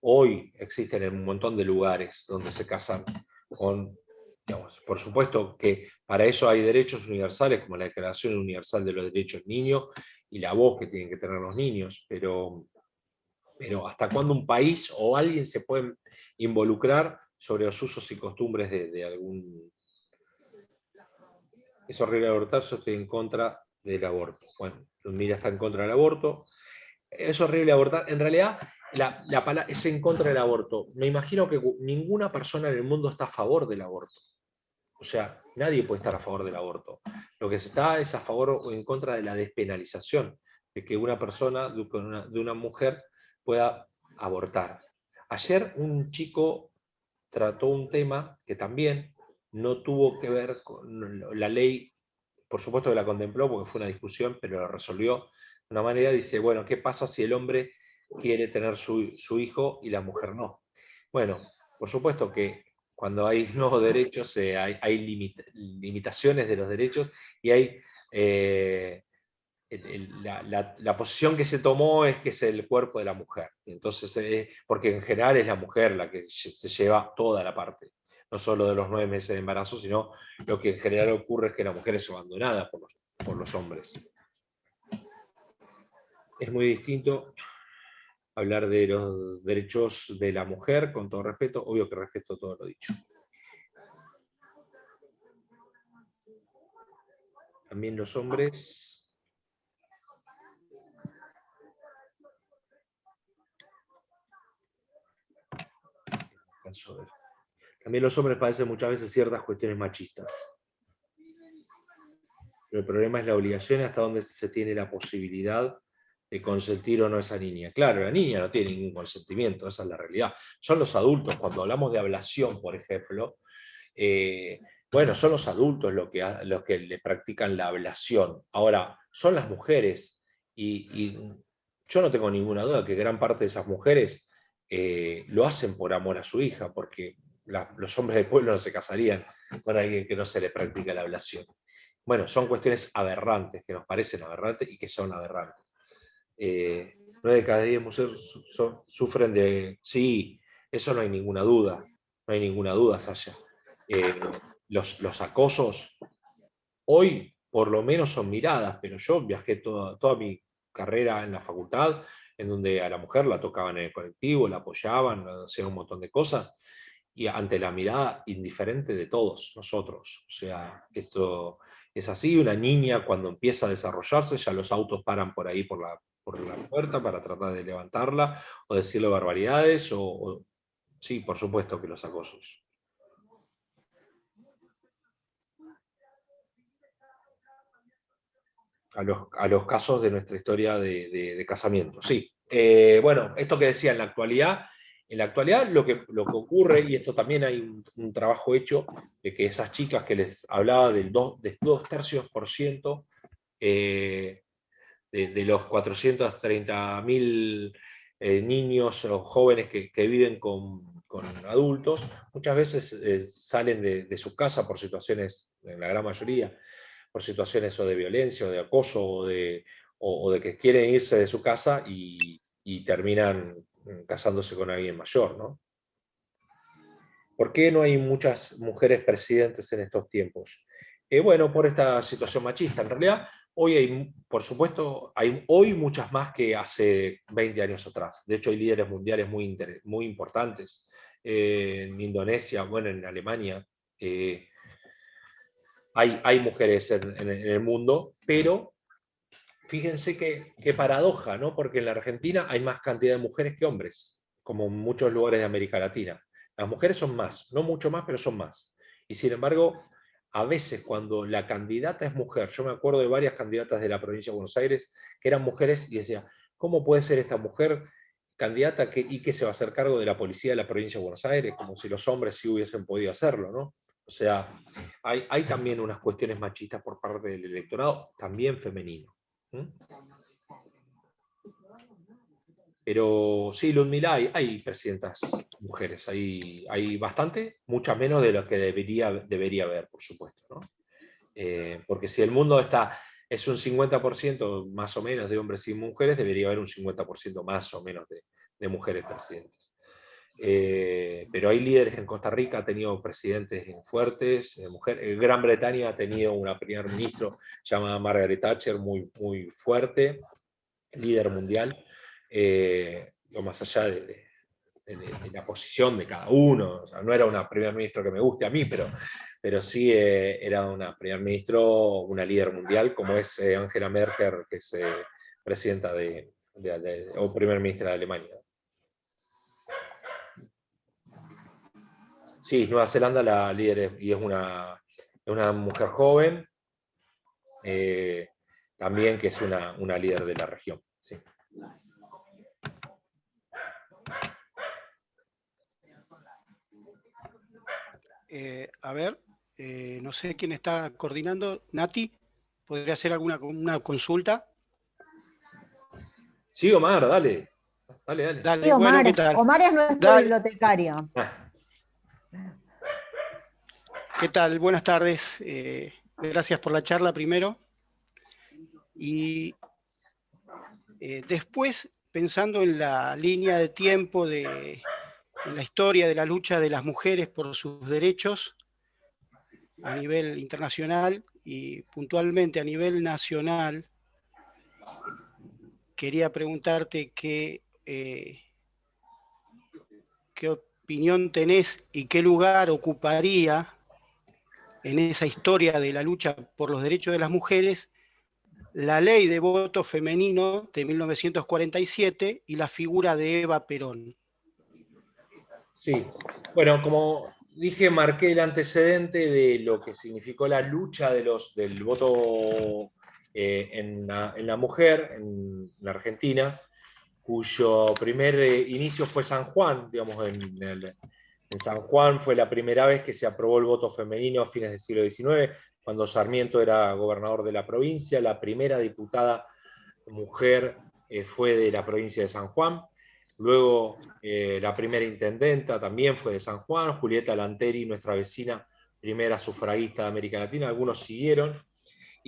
Hoy existen en un montón de lugares donde se casan con, digamos, por supuesto que para eso hay derechos universales, como la Declaración Universal de los Derechos del Niño y la voz que tienen que tener los niños, pero ¿hasta cuándo un país o alguien se puede involucrar sobre los usos y costumbres de algún... Es horrible abortar, yo estoy en contra del aborto. Bueno, Mira está en contra del aborto. Es horrible abortar. En realidad, la palabra es en contra del aborto. Me imagino que ninguna persona en el mundo está a favor del aborto. O sea, nadie puede estar a favor del aborto. Lo que se está es a favor o en contra de la despenalización, de que una persona, de una mujer, pueda abortar. Ayer un chico trató un tema que también no tuvo que ver con la ley, por supuesto que la contempló porque fue una discusión, pero lo resolvió de una manera. Dice, bueno, ¿qué pasa si el hombre quiere tener su hijo y la mujer no? Bueno, por supuesto que cuando hay nuevos derechos hay limitaciones de los derechos, y hay la posición que se tomó es que es el cuerpo de la mujer. Entonces, porque en general es la mujer la que se lleva toda la parte, no solo de los 9 meses de embarazo, sino lo que en general ocurre es que la mujer es abandonada por los hombres. Es muy distinto hablar de los derechos de la mujer, con todo respeto, obvio que respeto todo lo dicho. También los hombres... También los hombres padecen muchas veces ciertas cuestiones machistas. Pero el problema es la obligación, hasta donde se tiene la posibilidad de consentir o no a esa niña. Claro, la niña no tiene ningún consentimiento, esa es la realidad. Son los adultos, cuando hablamos de ablación, por ejemplo, bueno, son los adultos los que le practican la ablación. Ahora, son las mujeres, y yo no tengo ninguna duda que gran parte de esas mujeres lo hacen por amor a su hija, porque los hombres del pueblo no se casarían con alguien que no se le practica la ablación. bueno, son cuestiones aberrantes, que nos parecen aberrantes y que son aberrantes. 9 de cada 10 mujeres sufren de... Sí, eso no hay ninguna duda, no hay ninguna duda, Sasha. Los acosos hoy por lo menos son miradas, pero yo viajé toda mi carrera en la facultad, en donde a la mujer la tocaban en el colectivo, la apoyaban, hacían un montón de cosas, y ante la mirada indiferente de todos nosotros. O sea, esto es así. Una niña cuando empieza a desarrollarse, ya los autos paran por ahí por la puerta para tratar de levantarla o decirle barbaridades, sí, por supuesto que los acosos. A los casos de nuestra historia de casamiento, sí. Bueno, esto que decía, en la actualidad lo que ocurre, y esto también hay un trabajo hecho, de que esas chicas que les hablaba de 2/3% de los 430.000 niños o jóvenes que viven con adultos, muchas veces salen de su casa por situaciones, en la gran mayoría, por situaciones o de violencia, o de acoso, o de que quieren irse de su casa y terminan casándose con alguien mayor, ¿no? ¿Por qué no hay muchas mujeres presidentes en estos tiempos? Bueno, por esta situación machista. En realidad, hoy hay, por supuesto, hay hoy muchas más que hace 20 años atrás. De hecho, hay líderes mundiales muy importantes. En Indonesia, bueno, en Alemania, hay mujeres en el mundo, pero fíjense qué paradoja, ¿no? Porque en la Argentina hay más cantidad de mujeres que hombres, como en muchos lugares de América Latina. Las mujeres son más, no mucho más, pero son más. Y sin embargo, a veces cuando la candidata es mujer, yo me acuerdo de varias candidatas de la provincia de Buenos Aires que eran mujeres y decía, ¿cómo puede ser esta mujer candidata y que se va a hacer cargo de la policía de la provincia de Buenos Aires? Como si los hombres sí hubiesen podido hacerlo, ¿no? O sea, hay también unas cuestiones machistas por parte del electorado, también femenino. Pero sí, Ludmila, hay presidentas mujeres, hay bastante, muchas menos de lo que debería haber, por supuesto, ¿no? Porque si el mundo es un 50% más o menos de hombres y mujeres, debería haber un 50% más o menos de mujeres presidentes. Pero hay líderes en Costa Rica, ha tenido presidentes fuertes, mujeres. Gran Bretaña ha tenido una primer ministro llamada Margaret Thatcher, muy, muy fuerte, líder mundial, más allá de la posición de cada uno. O sea, no era una primer ministro que me guste a mí, pero sí era una primer ministro, una líder mundial, como es Angela Merkel, que es presidenta o primer ministra de Alemania. Sí, Nueva Zelanda la líder y es una mujer joven, también que es una líder de la región. Sí. A ver, no sé quién está coordinando. Nati, ¿podría hacer una consulta? Sí, Omar, dale. Dale. Sí, Omar, bueno, ¿qué tal? Omar es nuestro bibliotecario. ¿Qué tal? Buenas tardes. Gracias por la charla primero. Y después, pensando en la línea de tiempo en la historia de la lucha de las mujeres por sus derechos a nivel internacional y puntualmente a nivel nacional, quería preguntarte qué opinión tenés y qué lugar ocuparía en esa historia de la lucha por los derechos de las mujeres la ley de voto femenino de 1947 y la figura de Eva Perón. Sí, bueno, como dije, marqué el antecedente de lo que significó la lucha del voto en la mujer en la Argentina, cuyo primer inicio fue San Juan, digamos, en San Juan fue la primera vez que se aprobó el voto femenino a fines del siglo XIX, cuando Sarmiento era gobernador de la provincia. La primera diputada mujer fue de la provincia de San Juan. Luego la primera intendenta también fue de San Juan, Julieta Lanteri, nuestra vecina, primera sufragista de América Latina. Algunos siguieron.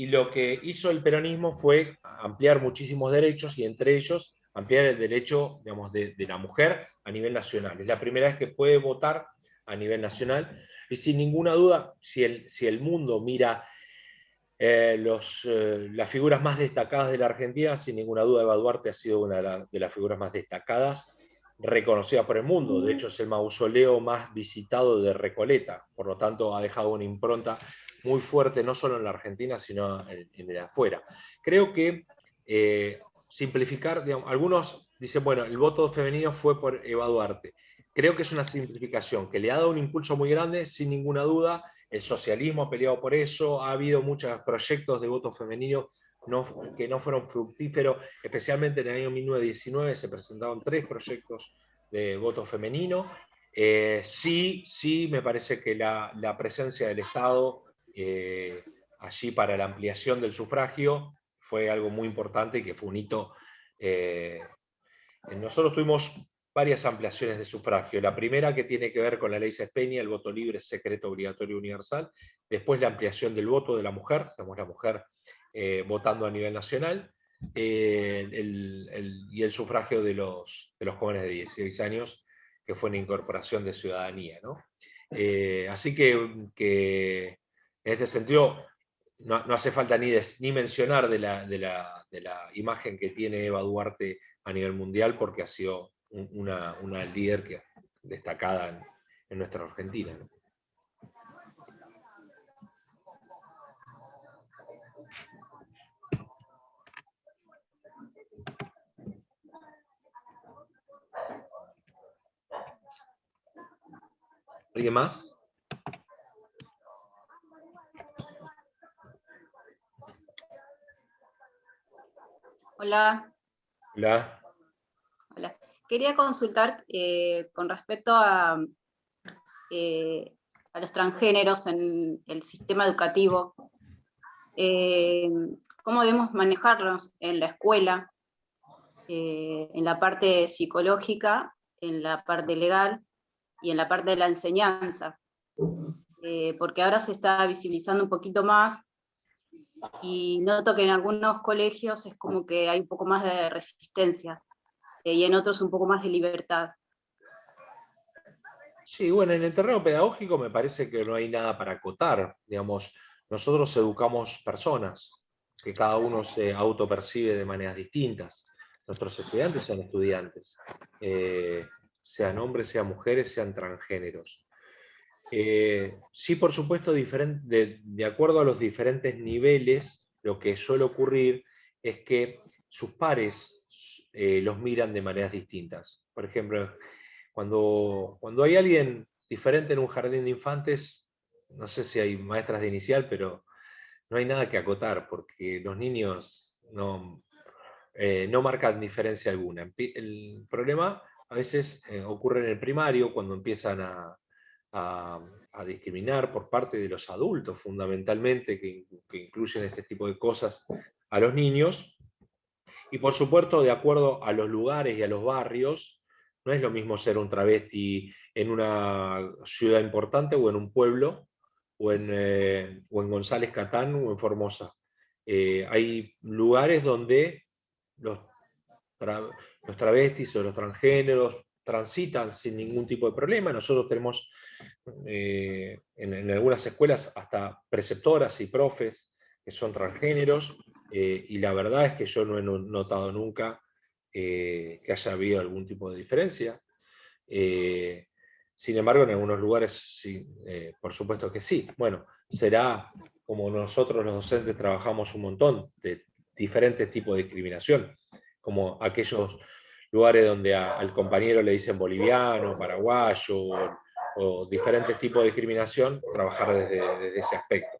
y lo que hizo el peronismo fue ampliar muchísimos derechos, y entre ellos ampliar el derecho, digamos, de la mujer a nivel nacional. Es la primera vez que puede votar a nivel nacional, y sin ninguna duda, si el mundo mira las figuras más destacadas de la Argentina, sin ninguna duda Eva Duarte ha sido una de las figuras más destacadas, reconocida por el mundo. De hecho, es el mausoleo más visitado de Recoleta, por lo tanto ha dejado una impronta muy fuerte, no solo en la Argentina, sino en el afuera. Creo que simplificar, digamos, algunos dicen, bueno, el voto femenino fue por Eva Duarte. Creo que es una simplificación que le ha dado un impulso muy grande, sin ninguna duda. El socialismo ha peleado por eso, ha habido muchos proyectos de voto femenino que no fueron fructíferos, especialmente en el año 1919 se presentaron 3 proyectos de voto femenino. Sí, me parece que la presencia del Estado allí para la ampliación del sufragio fue algo muy importante y que fue un hito. Nosotros tuvimos varias ampliaciones de sufragio. La primera, que tiene que ver con la ley Sespeña, el voto libre, secreto, obligatorio, universal. Después la ampliación del voto de la mujer, tenemos la mujer votando a nivel nacional, y el sufragio de los jóvenes de 16 años, que fue una incorporación de ciudadanía, ¿no? Así que en este sentido no hace falta ni mencionar de la imagen que tiene Eva Duarte a nivel mundial, porque ha sido una líder destacada en nuestra Argentina, ¿no? ¿Alguien más? Hola. Hola. Hola. Quería consultar con respecto a los transgéneros en el sistema educativo. ¿Cómo debemos manejarlos en la escuela, en la parte psicológica, en la parte legal y en la parte de la enseñanza? Porque ahora se está visibilizando un poquito más, y noto que en algunos colegios es como que hay un poco más de resistencia, y en otros un poco más de libertad. Sí, bueno, en el terreno pedagógico me parece que no hay nada para acotar. Digamos, nosotros educamos personas, que cada uno se autopercibe de maneras distintas. Nuestros estudiantes son estudiantes, sean hombres, sean mujeres, sean transgéneros. Sí, por supuesto, de acuerdo a los diferentes niveles, lo que suele ocurrir es que sus pares los miran de maneras distintas. Por ejemplo, cuando hay alguien diferente en un jardín de infantes, no sé si hay maestras de inicial, pero no hay nada que acotar, porque los niños no marcan diferencia alguna. El problema a veces ocurre en el primario, cuando empiezan a discriminar por parte de los adultos, fundamentalmente, que incluyen este tipo de cosas a los niños. Y por supuesto, de acuerdo a los lugares y a los barrios, no es lo mismo ser un travesti en una ciudad importante o en un pueblo, o en González Catán o en Formosa. Hay lugares donde los travestis o los transgéneros transitan sin ningún tipo de problema. Nosotros tenemos en algunas escuelas hasta preceptoras y profes que son transgéneros, y la verdad es que yo no he notado nunca que haya habido algún tipo de diferencia. Sin embargo, en algunos lugares sí, por supuesto que sí. Bueno, será como nosotros los docentes trabajamos un montón de diferentes tipos de discriminación, como aquellos lugares donde al compañero le dicen boliviano, paraguayo, o diferentes tipos de discriminación, trabajar desde ese aspecto.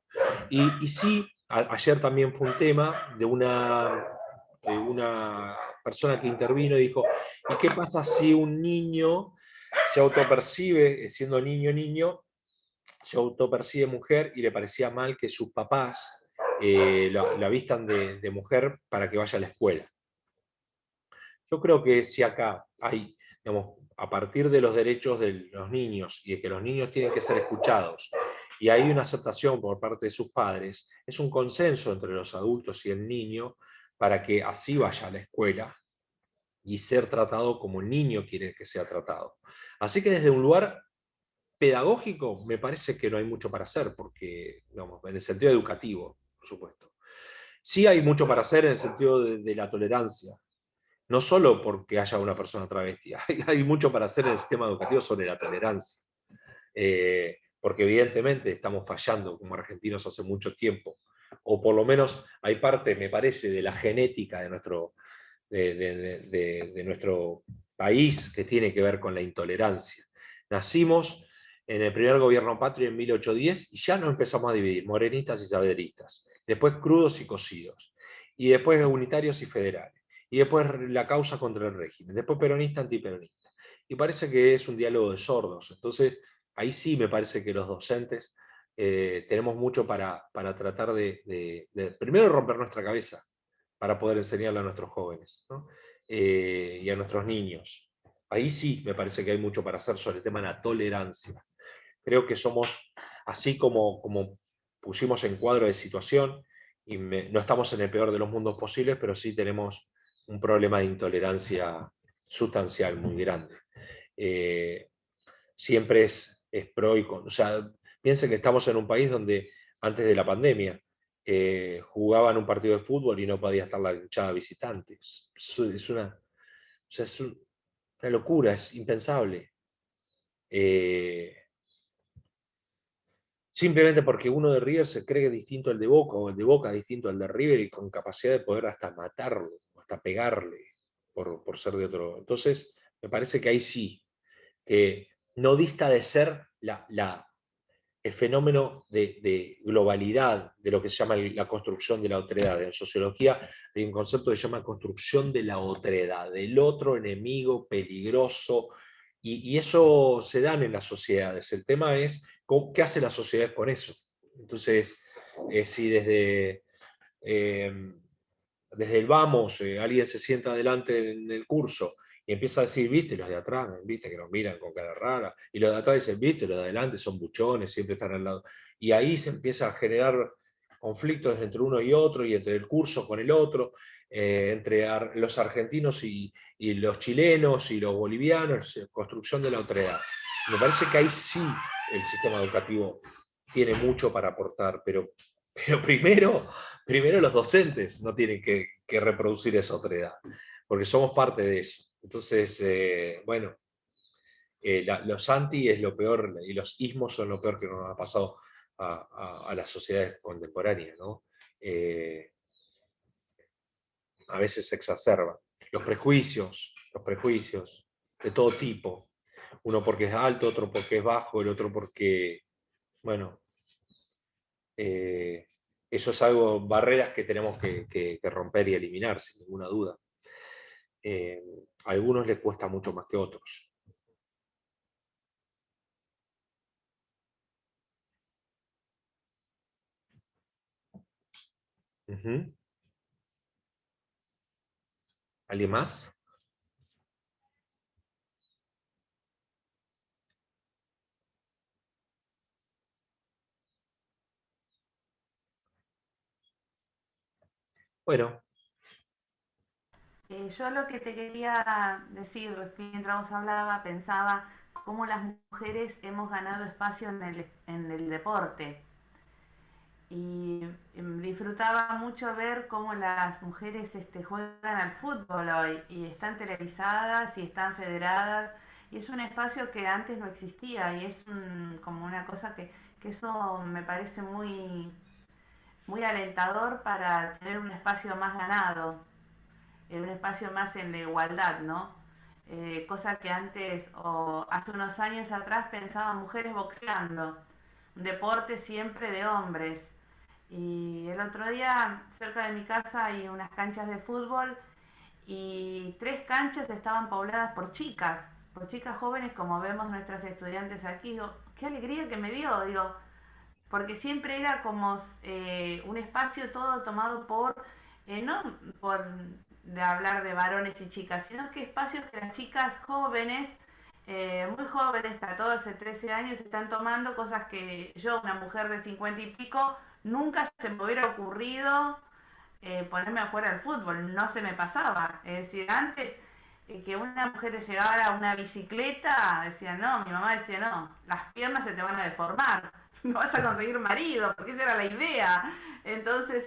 Y sí, ayer también fue un tema de una persona que intervino y dijo, ¿y qué pasa si un niño se autopercibe, siendo niño, se autopercibe mujer y le parecía mal que sus papás la vistan de mujer para que vaya a la escuela? Yo creo que si acá hay, digamos, a partir de los derechos de los niños y de que los niños tienen que ser escuchados, y hay una aceptación por parte de sus padres, es un consenso entre los adultos y el niño para que así vaya a la escuela y ser tratado como el niño quiere que sea tratado. Así que desde un lugar pedagógico me parece que no hay mucho para hacer, porque, digamos, en el sentido educativo, por supuesto. Sí hay mucho para hacer en el sentido de la tolerancia, no solo porque haya una persona travesti, hay mucho para hacer en el sistema educativo sobre la tolerancia. Porque evidentemente estamos fallando como argentinos hace mucho tiempo, o por lo menos hay parte, me parece, de la genética de nuestro país que tiene que ver con la intolerancia. Nacimos en el primer gobierno patrio en 1810 y ya nos empezamos a dividir, morenistas y saaderistas, después crudos y cocidos, y después unitarios y federales, y después la causa contra el régimen, después peronista, antiperonista. Y parece que es un diálogo de sordos. Entonces, ahí sí me parece que los docentes tenemos mucho para tratar de primero romper nuestra cabeza, para poder enseñarle a nuestros jóvenes, ¿no? Y a nuestros niños. Ahí sí me parece que hay mucho para hacer sobre el tema de la tolerancia. Creo que somos, así como pusimos en cuadro de situación, y no estamos en el peor de los mundos posibles, pero sí tenemos un problema de intolerancia sustancial muy grande. Siempre es pro y con. O sea, piensen que estamos en un país donde antes de la pandemia jugaban un partido de fútbol y no podía estar la hinchada visitante. Es una, o sea, una locura, es impensable. Simplemente porque uno de River se cree distinto al de Boca, o el de Boca distinto al de River, y con capacidad de poder hasta matarlo, hasta pegarle por ser de otro. Entonces, me parece que ahí sí, que no dista de ser el fenómeno de globalidad de lo que se llama la construcción de la otredad. En sociología hay un concepto que se llama construcción de la otredad, del otro enemigo peligroso, y eso se da en las sociedades. El tema es qué hace la sociedad con eso. Entonces, si desde el vamos alguien se sienta adelante en el curso y empieza a decir, viste, los de atrás, viste, que nos miran con cara rara, y los de atrás dicen, viste, los de adelante son buchones, siempre están al lado. Y ahí se empieza a generar conflictos entre uno y otro, y entre el curso con el otro, entre los argentinos y los chilenos y los bolivianos, construcción de la otredad. Me parece que ahí sí el sistema educativo tiene mucho para aportar, pero primero los docentes no tienen que reproducir esa otredad, porque somos parte de eso. Entonces, bueno, los anti es lo peor, y los ismos son lo peor que nos ha pasado a las sociedades contemporáneas, ¿no? A veces se exacerban. Los prejuicios de todo tipo. Uno porque es alto, otro porque es bajo, el otro porque, bueno, eso es algo, barreras que tenemos que romper y eliminar, sin ninguna duda. A algunos les cuesta mucho más que a otros. Uh-huh. ¿Alguien más? Bueno. Yo lo que te quería decir, mientras vos hablaba, pensaba cómo las mujeres hemos ganado espacio en el deporte. Y disfrutaba mucho ver cómo las mujeres juegan al fútbol hoy y están televisadas y están federadas, y es un espacio que antes no existía, y es como una cosa que eso me parece muy alentador para tener un espacio más ganado, un espacio más en la igualdad, ¿no? Cosa que antes, o hace unos años atrás, pensaban mujeres boxeando, un deporte siempre de hombres. Y el otro día, cerca de mi casa, hay unas canchas de fútbol, y 3 canchas estaban pobladas por chicas jóvenes, como vemos nuestras estudiantes aquí. Digo, qué alegría que me dio, digo, porque siempre era como un espacio todo tomado no por de hablar de varones y chicas, sino que espacios que las chicas jóvenes muy jóvenes, 14, 13 años, están tomando cosas que yo, una mujer de 50 y pico, nunca se me hubiera ocurrido ponerme a jugar al fútbol, no se me pasaba. Es decir, antes que una mujer llegara a una bicicleta, decía no, mi mamá decía no, las piernas se te van a deformar, no vas a conseguir marido, porque esa era la idea. Entonces,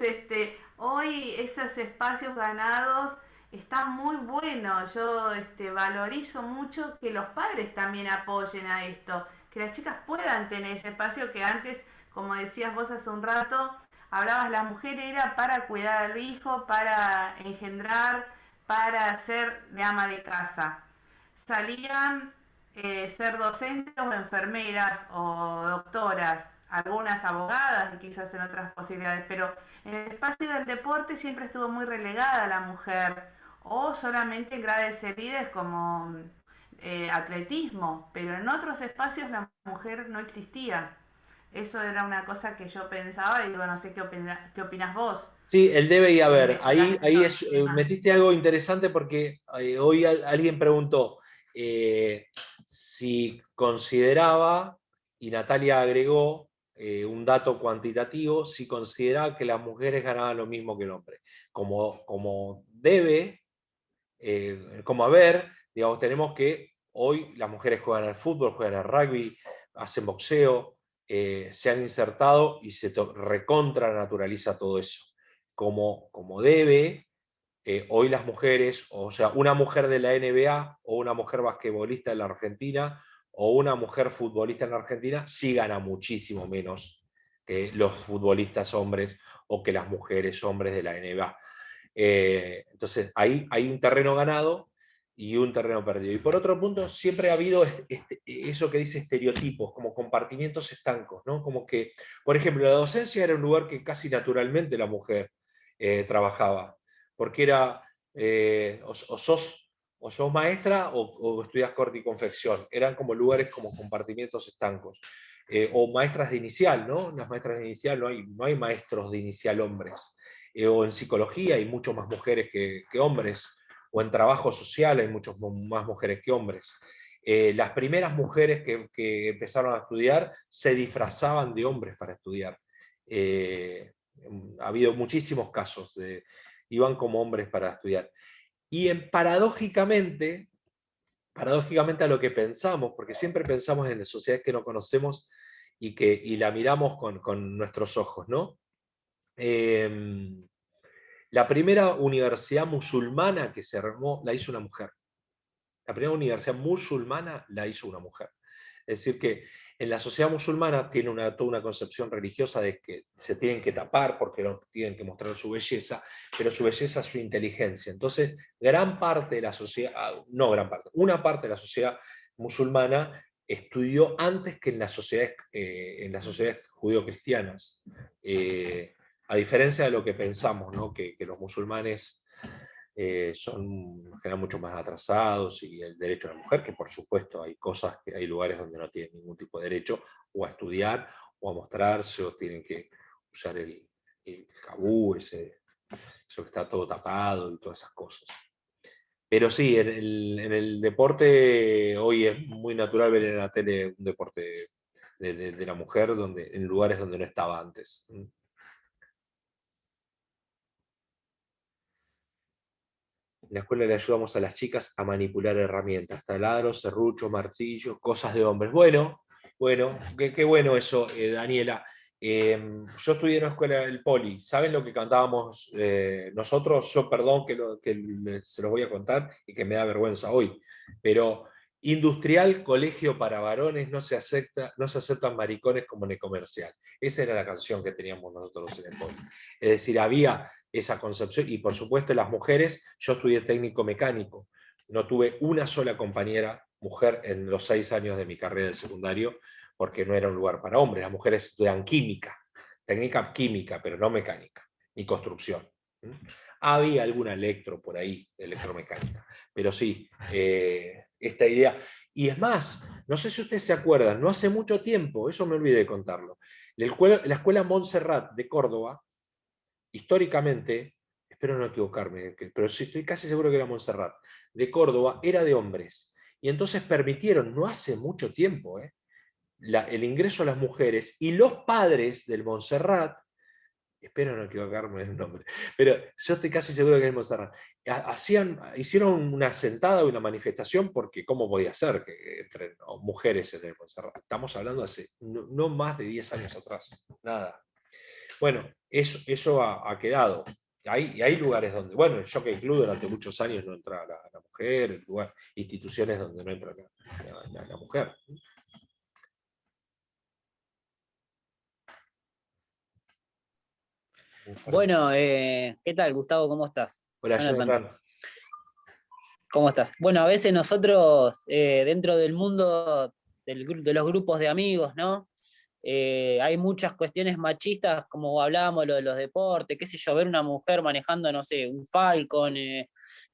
hoy esos espacios ganados están muy buenos. Yo valorizo mucho que los padres también apoyen a esto, que las chicas puedan tener ese espacio que antes, como decías vos hace un rato, hablabas, la mujer era para cuidar al hijo, para engendrar, para ser de ama de casa. Salían ser docentes o enfermeras o doctoras, algunas abogadas y quizás en otras posibilidades, pero en el espacio del deporte siempre estuvo muy relegada la mujer, o solamente en grandes heridas como atletismo, pero en otros espacios la mujer no existía. Eso era una cosa que yo pensaba y digo, no sé qué opinas vos. Sí, el debe y haber. Ahí, Investigaste todo el tema. metiste algo interesante porque hoy alguien preguntó si consideraba, y Natalia agregó un dato cuantitativo, si consideraba que las mujeres ganaban lo mismo que el hombre. Como debe, como haber, digamos, tenemos que hoy las mujeres juegan al fútbol, juegan al rugby, hacen boxeo, se han insertado y se recontra naturaliza todo eso. Como debe, hoy las mujeres, o sea, una mujer de la NBA o una mujer basquetbolista en la Argentina o una mujer futbolista en la Argentina sí gana muchísimo menos que los futbolistas hombres o que las mujeres hombres de la NBA. Entonces, ahí hay un terreno ganado y un terreno perdido. Y por otro punto, siempre ha habido eso que dice estereotipos, como compartimientos estancos, ¿no? Como que, por ejemplo, la docencia era un lugar que casi naturalmente la mujer trabajaba, porque era o sos maestra o estudias corte y confección. Eran como lugares como compartimientos estancos. O maestras de inicial, ¿no? Las maestras de inicial, no hay maestros de inicial hombres. O en psicología hay mucho más mujeres que hombres, o en trabajo social hay muchos más mujeres que hombres. Las primeras mujeres que empezaron a estudiar se disfrazaban de hombres para estudiar. Ha habido muchísimos casos, iban como hombres para estudiar. Y paradójicamente a lo que pensamos, porque siempre pensamos en las sociedades que no conocemos y la miramos con nuestros ojos, ¿no? La primera universidad musulmana que se armó la hizo una mujer. La primera universidad musulmana la hizo una mujer. Es decir, que en la sociedad musulmana tiene toda una concepción religiosa de que se tienen que tapar porque no tienen que mostrar su belleza, pero su belleza es su inteligencia. Entonces, gran parte de la sociedad, no gran parte, una parte de la sociedad musulmana estudió antes que en las sociedades judío-cristianas. A diferencia de lo que pensamos, ¿no? que los musulmanes son generalmente mucho más atrasados, y el derecho de la mujer, que por supuesto hay hay lugares donde no tienen ningún tipo de derecho o a estudiar o a mostrarse, o tienen que usar el jabú, eso que está todo tapado y todas esas cosas. Pero sí, en el deporte hoy es muy natural ver en la tele un deporte de la mujer en lugares donde no estaba antes. En la escuela le ayudamos a las chicas a manipular herramientas, taladros, serruchos, martillos, cosas de hombres. Bueno, qué bueno eso, Daniela. Yo estudié en la escuela del Poli. ¿Saben lo que cantábamos nosotros? Yo, perdón que se los voy a contar y que me da vergüenza hoy, pero industrial, colegio para varones, no se aceptan maricones como en el comercial. Esa era la canción que teníamos nosotros en el Poli. Es decir, había esa concepción, y por supuesto las mujeres, yo estudié técnico mecánico, no tuve una sola compañera mujer en los 6 años de mi carrera del secundario, porque no era un lugar para hombres. Las mujeres estudian química, técnica química, pero no mecánica, ni construcción. Había alguna por ahí, electromecánica, pero sí, esta idea. Y es más, no sé si ustedes se acuerdan, no hace mucho tiempo, eso me olvidé de contarlo, la escuela Montserrat de Córdoba, históricamente, espero no equivocarme, pero sí estoy casi seguro que era Montserrat, de Córdoba, era de hombres. y entonces permitieron, no hace mucho tiempo, el ingreso a las mujeres, y los padres del Montserrat, espero no equivocarme en el nombre, pero yo estoy casi seguro que es Montserrat, hicieron una sentada, una manifestación, porque ¿cómo podía ser que entren mujeres en el Montserrat? Estamos hablando de hace no más de 10 años atrás, nada. Bueno, eso ha quedado. Hay lugares donde, bueno, el Jockey Club durante muchos años no entra la mujer, instituciones donde no entra la mujer. Bueno, ¿qué tal, Gustavo? ¿Cómo estás? Hola, Jonathan, Jonathan. ¿cómo estás? Bueno, a veces nosotros, dentro del mundo de los grupos de amigos, ¿no? Hay muchas cuestiones machistas, como hablábamos, lo de los deportes, qué sé yo, ver una mujer manejando, no sé, un Falcon,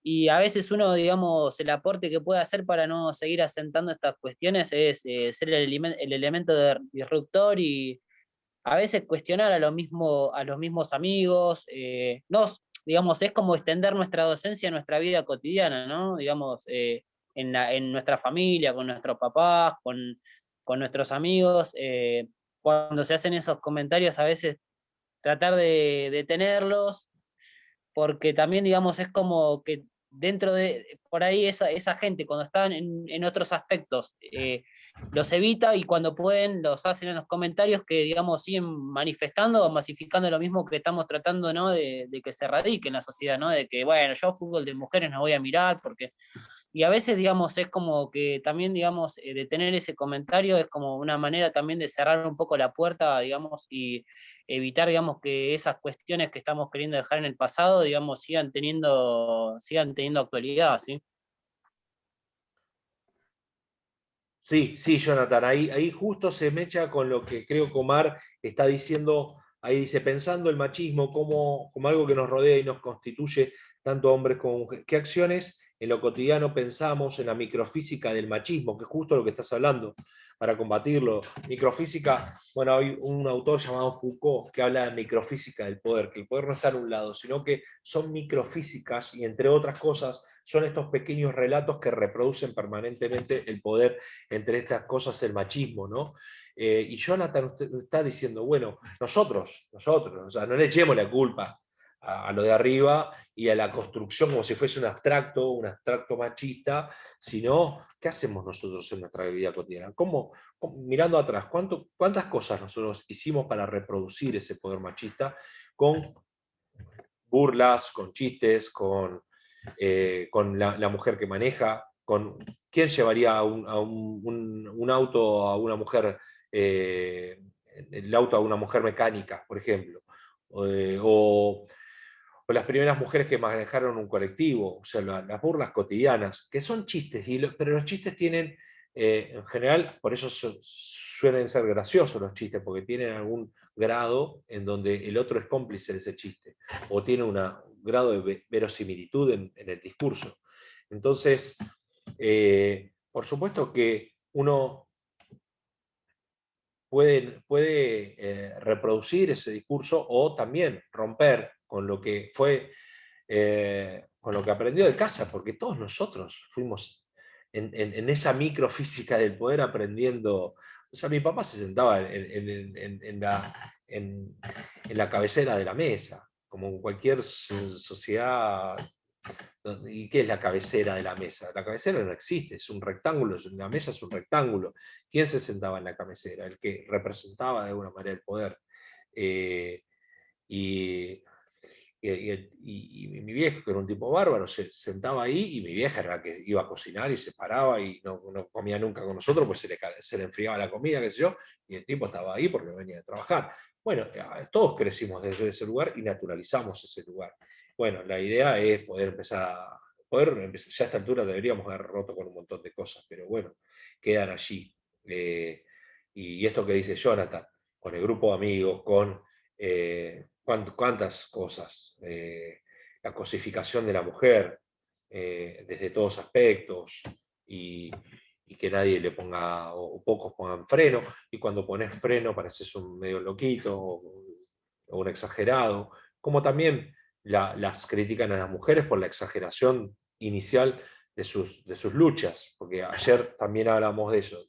y a veces uno, digamos, el aporte que puede hacer para no seguir asentando estas cuestiones es ser el elemento disruptor y a veces cuestionar a los mismos amigos, digamos, es como extender nuestra docencia a nuestra vida cotidiana, ¿no? Digamos, en nuestra familia, con nuestros papás, con nuestros amigos, cuando se hacen esos comentarios a veces tratar de detenerlos, porque también, digamos, es como que dentro de, por ahí esa gente cuando están en otros aspectos, los evita y cuando pueden los hacen en los comentarios que, digamos, siguen manifestando o masificando lo mismo que estamos tratando, ¿no? De que se radique en la sociedad, ¿no? De que, bueno, yo fútbol de mujeres no voy a mirar porque... Y a veces, digamos, es como que también, digamos, detener ese comentario es como una manera también de cerrar un poco la puerta, digamos, y evitar, digamos, que esas cuestiones que estamos queriendo dejar en el pasado, digamos, sigan teniendo actualidad, ¿sí? Sí, sí, Jonathan, ahí justo se mecha con lo que creo que Omar está diciendo, ahí dice, pensando el machismo como algo que nos rodea y nos constituye tanto hombres como mujeres. ¿Qué acciones en lo cotidiano pensamos en la microfísica del machismo, que es justo lo que estás hablando, para combatirlo? Microfísica, bueno, hay un autor llamado Foucault que habla de microfísica del poder, que el poder no está en un lado, sino que son microfísicas y entre otras cosas son estos pequeños relatos que reproducen permanentemente el poder, entre estas cosas el machismo, ¿no? Y Jonathan usted está diciendo, bueno, nosotros, o sea, no le echemos la culpa a lo de arriba y a la construcción como si fuese un abstracto machista, sino, ¿qué hacemos nosotros en nuestra vida cotidiana? Mirando atrás, ¿cuántas cosas nosotros hicimos para reproducir ese poder machista con burlas, con chistes, con la mujer que maneja, con quién llevaría un auto a una mujer, el auto a una mujer mecánica, por ejemplo, o las primeras mujeres que manejaron un colectivo, o sea, las burlas cotidianas, que son chistes, pero los chistes tienen, en general, por eso suelen ser graciosos los chistes, porque tienen algún grado en donde el otro es cómplice de ese chiste, o tiene un grado de verosimilitud en el discurso. Entonces, por supuesto que uno puede reproducir ese discurso o también romper con lo que fue, con lo que aprendió de casa, porque todos nosotros fuimos en esa microfísica del poder aprendiendo. O sea, mi papá se sentaba en la cabecera de la mesa, como en cualquier sociedad. ¿Y qué es la cabecera de la mesa? La cabecera no existe, es un rectángulo, la mesa es un rectángulo. ¿Quién se sentaba en la cabecera? El que representaba de alguna manera el poder. Eh, y, y mi viejo, que era un tipo bárbaro, se sentaba ahí y mi vieja era la que iba a cocinar y se paraba y no comía nunca con nosotros, pues se le enfriaba la comida, qué sé yo, y el tipo estaba ahí porque venía de trabajar. Bueno, todos crecimos desde ese lugar y naturalizamos ese lugar. Bueno, la idea es poder empezar, ya a esta altura deberíamos haber roto con un montón de cosas, pero bueno, quedan allí. Y esto que dice Jonathan, con el grupo de amigos, con cuántas cosas, la cosificación de la mujer, desde todos aspectos, y que nadie le ponga, o pocos pongan freno, y cuando pones freno pareces un medio loquito, o un exagerado, como también las critican a las mujeres por la exageración inicial sus luchas, porque ayer también hablamos de eso,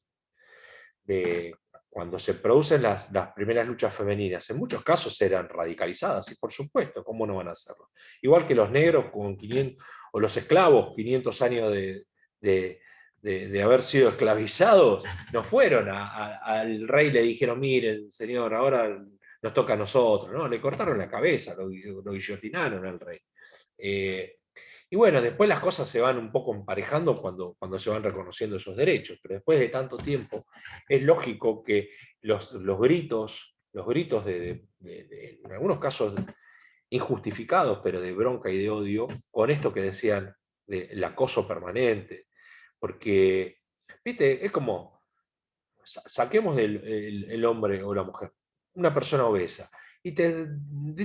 de cuando se producen las primeras luchas femeninas, en muchos casos eran radicalizadas, y por supuesto, ¿cómo no van a hacerlo? Igual que los negros con 500, o los esclavos, 500 años de haber sido esclavizados, no fueron al rey, le dijeron, miren, señor, ahora nos toca a nosotros, ¿no? Le cortaron la cabeza, lo guillotinaron al rey. Y bueno, después las cosas se van un poco emparejando cuando se van reconociendo esos derechos, pero después de tanto tiempo es lógico que los gritos en algunos casos injustificados, pero de bronca y de odio, con esto que decían del acoso permanente, porque, viste, es como, saquemos el hombre o la mujer, una persona obesa, y viste,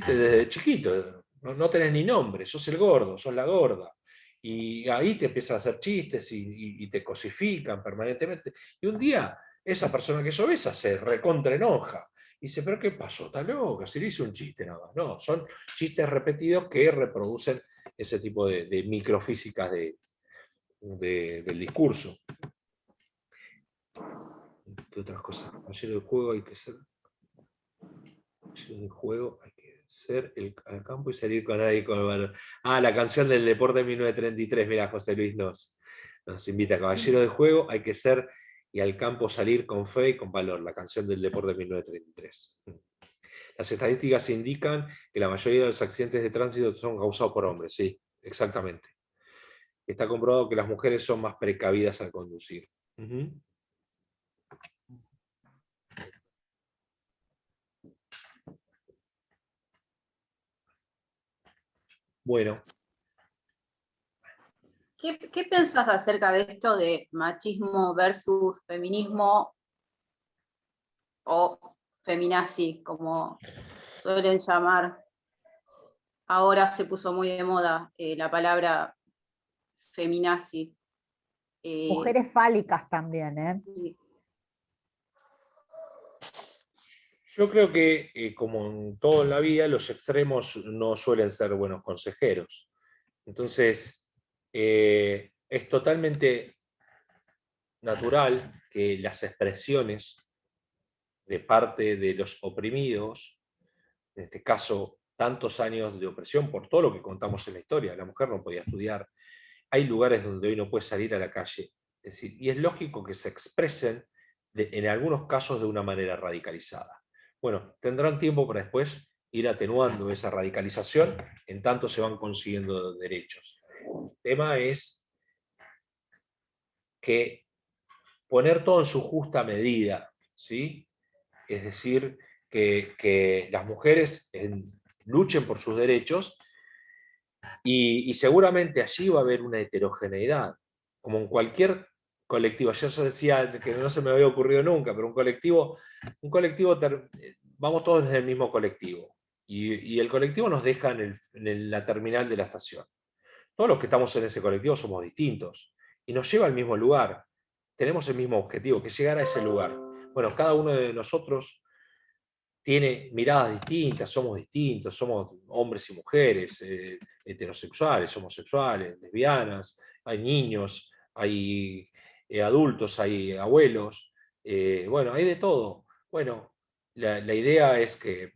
desde chiquito, no tenés ni nombre, sos el gordo, sos la gorda. Y ahí te empiezan a hacer chistes y te cosifican permanentemente. Y un día esa persona que es obesa se recontra enoja. Y dice, ¿pero qué pasó? ¿Está loca? Se le hizo un chiste nada más. No, son chistes repetidos que reproducen ese tipo de microfísicas del discurso. ¿Qué otras cosas? Ayer el juego hay que ser... El juego hay que ser al campo y salir con nadie con el valor. Ah, la canción del deporte de 1933, mira, José Luis nos invita, caballero de juego, hay que ser y al campo salir con fe y con valor, la canción del deporte de 1933. Las estadísticas indican que la mayoría de los accidentes de tránsito son causados por hombres, sí, exactamente. Está comprobado que las mujeres son más precavidas al conducir. Bueno. ¿Qué pensás acerca de esto de machismo versus feminismo o feminazi, como suelen llamar? Ahora se puso muy de moda la palabra feminazi. Mujeres fálicas también, ¿eh? Yo creo que, como en todo en la vida, los extremos no suelen ser buenos consejeros. Entonces, es totalmente natural que las expresiones de parte de los oprimidos, en este caso, tantos años de opresión por todo lo que contamos en la historia, la mujer no podía estudiar, hay lugares donde hoy no puede salir a la calle, es decir, y es lógico que se expresen en algunos casos de una manera radicalizada. Bueno, tendrán tiempo para después ir atenuando esa radicalización, en tanto se van consiguiendo derechos. El tema es que poner todo en su justa medida, ¿sí? Es decir, que las mujeres luchen por sus derechos y seguramente allí va a haber una heterogeneidad, como en cualquier colectivo. Ayer yo decía que no se me había ocurrido nunca, pero un colectivo vamos todos en el mismo colectivo y el colectivo nos deja en la terminal de la estación. Todos los que estamos en ese colectivo somos distintos y nos lleva al mismo lugar. Tenemos el mismo objetivo, que es llegar a ese lugar. Bueno, cada uno de nosotros tiene miradas distintas, somos hombres y mujeres, heterosexuales, homosexuales, lesbianas, hay niños, hay adultos, hay abuelos, bueno, hay de todo. Bueno, la idea es que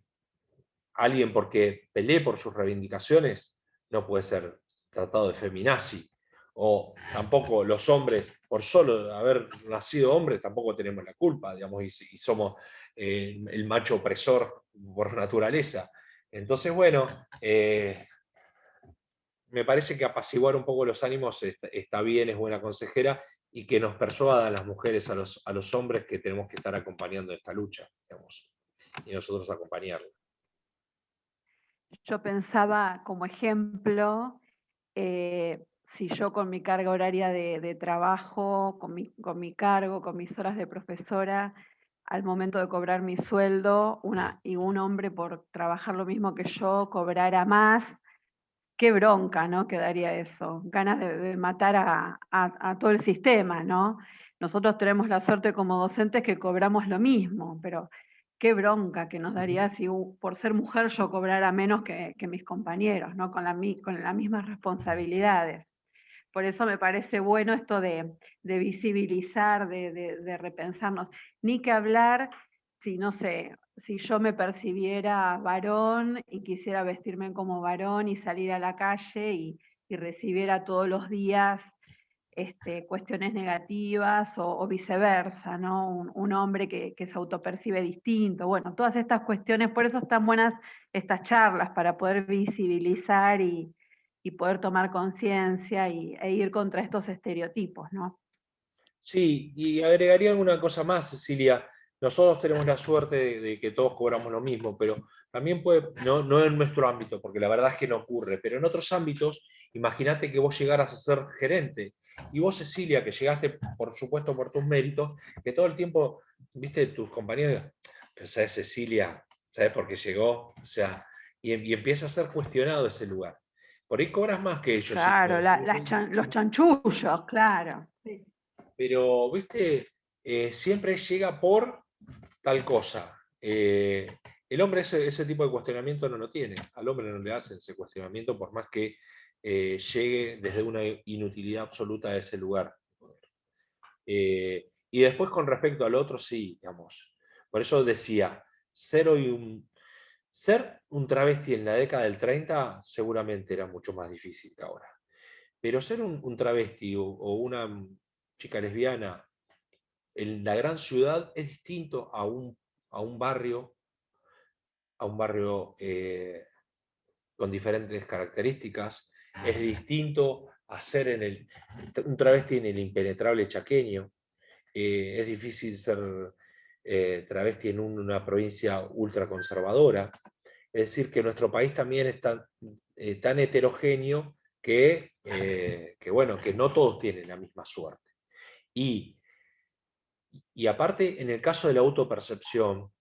alguien, porque pelee por sus reivindicaciones, no puede ser tratado de feminazi, o tampoco los hombres, por solo haber nacido hombres, tampoco tenemos la culpa, digamos, y somos el macho opresor por naturaleza. Entonces, bueno, me parece que apaciguar un poco los ánimos está bien, es buena consejera, y que nos persuadan las mujeres a los hombres que tenemos que estar acompañando esta lucha, digamos, y nosotros acompañarla. Yo pensaba como ejemplo, si yo con mi carga horaria de trabajo, con mi cargo, con mis horas de profesora, al momento de cobrar mi sueldo, un hombre por trabajar lo mismo que yo cobrara más, qué bronca, ¿no? Que daría eso, ganas de matar a todo el sistema, ¿no? Nosotros tenemos la suerte como docentes que cobramos lo mismo, pero qué bronca que nos daría si por ser mujer yo cobrara menos que mis compañeros, ¿no? Con las mismas responsabilidades. Por eso me parece bueno esto de visibilizar, de repensarnos. Ni que hablar, si no sé, si yo me percibiera varón y quisiera vestirme como varón y salir a la calle y recibiera todos los días cuestiones negativas o viceversa, ¿no? Un hombre que se autopercibe distinto. Bueno, todas estas cuestiones, por eso están buenas estas charlas, para poder visibilizar y poder tomar conciencia e ir contra estos estereotipos, ¿no? Sí, y agregaría alguna cosa más, Cecilia. Nosotros tenemos la suerte de que todos cobramos lo mismo, pero también puede, no en nuestro ámbito, porque la verdad es que no ocurre, pero en otros ámbitos, imagínate que vos llegaras a ser gerente, y vos, Cecilia, que llegaste, por supuesto, por tus méritos, que todo el tiempo, viste, tus compañeros, pero ¿sabes, Cecilia? ¿Sabes por qué llegó? O sea, y empieza a ser cuestionado ese lugar. Por ahí cobras más que ellos. Claro, los chanchullos, claro. Sí. Pero, viste, siempre llega por tal cosa. El hombre ese tipo de cuestionamiento no lo tiene. Al hombre no le hacen ese cuestionamiento por más que llegue desde una inutilidad absoluta a ese lugar. Y después con respecto al otro, sí, digamos. Por eso decía, ser un travesti en la década del 30 seguramente era mucho más difícil que ahora. Pero ser un travesti o una chica lesbiana en la gran ciudad es distinto a un barrio, con diferentes características, es distinto a ser un travesti en el impenetrable chaqueño, es difícil ser travesti en una provincia ultraconservadora, es decir, que nuestro país también es tan heterogéneo bueno, que no todos tienen la misma suerte. Y aparte, en el caso de la autopercepción,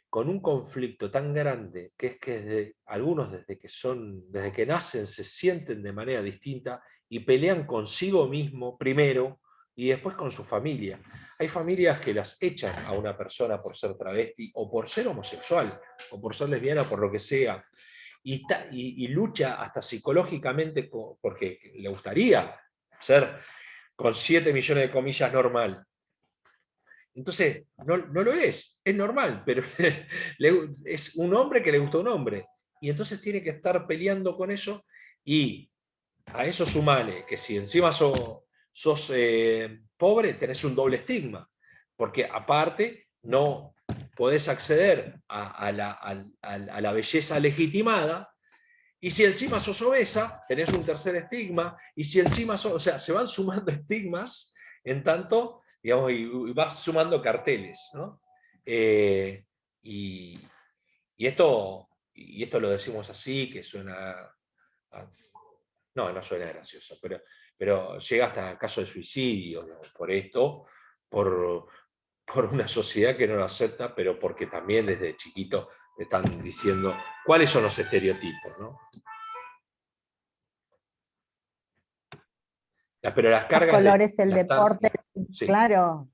con un conflicto tan grande, que es que algunos desde que nacen se sienten de manera distinta y pelean consigo mismo primero y después con su familia. Hay familias que las echan a una persona por ser travesti o por ser homosexual o por ser lesbiana, por lo que sea, y lucha hasta psicológicamente porque le gustaría ser, con 7 millones de comillas, normal. Entonces, no lo es normal, pero es un hombre que le gusta a un hombre. Y entonces tiene que estar peleando con eso, y a eso sumale que si encima sos pobre, tenés un doble estigma, porque aparte no podés acceder a la belleza legitimada, y si encima sos obesa, tenés un tercer estigma, y si encima o sea, se van sumando estigmas en tanto, digamos, y vas sumando carteles, ¿no? Y esto lo decimos así, que suena... no suena gracioso, pero llega hasta caso de suicidio, digamos, por esto, por una sociedad que no lo acepta, pero porque también desde chiquito te están diciendo cuáles son los estereotipos, ¿no? Pero las Los cargas colores, el las deporte, sí. claro,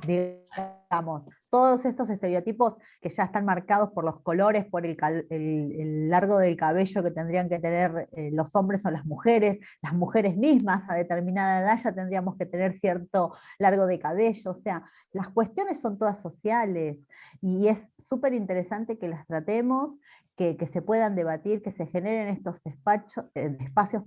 digamos, todos estos estereotipos que ya están marcados por los colores, por el largo del cabello que tendrían que tener los hombres o las mujeres mismas a determinada edad ya tendríamos que tener cierto largo de cabello, o sea, las cuestiones son todas sociales y es súper interesante que las tratemos, que se puedan debatir, que se generen estos espacios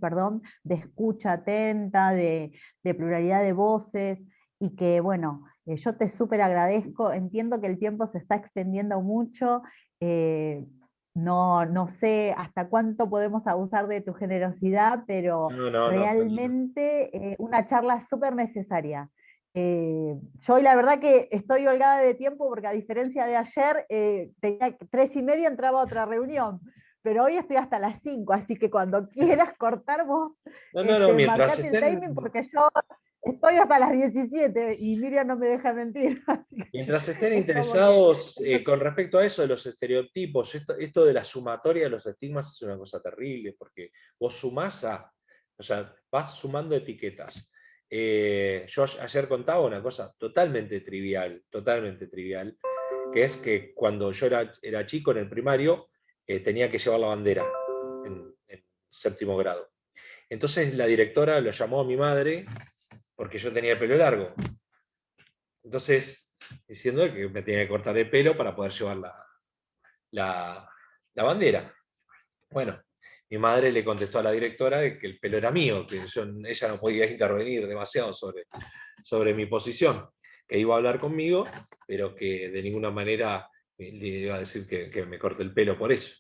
de escucha atenta, de pluralidad de voces, y que, bueno, yo te súper agradezco, entiendo que el tiempo se está extendiendo mucho, no sé hasta cuánto podemos abusar de tu generosidad, pero No, realmente una charla súper necesaria. Yo hoy la verdad que estoy holgada de tiempo porque a diferencia de ayer, tenía 3:30 entraba a otra reunión, pero hoy estoy hasta las 5, así que cuando quieras cortar vos, mientras marcate el timing porque yo estoy hasta las 17 y Miriam no me deja mentir. Mientras estén es interesados con respecto a eso de los estereotipos, esto de la sumatoria de los estigmas es una cosa terrible, porque vos sumás o sea, vas sumando etiquetas. Yo ayer contaba una cosa totalmente trivial, que es que cuando yo era chico en el primario, tenía que llevar la bandera en 7º grado. Entonces la directora lo llamó a mi madre porque yo tenía el pelo largo. Entonces, diciendo que me tenía que cortar el pelo para poder llevar la bandera. Bueno, mi madre le contestó a la directora que el pelo era mío, que ella no podía intervenir demasiado sobre mi posición, que iba a hablar conmigo, pero que de ninguna manera le iba a decir que me corte el pelo por eso.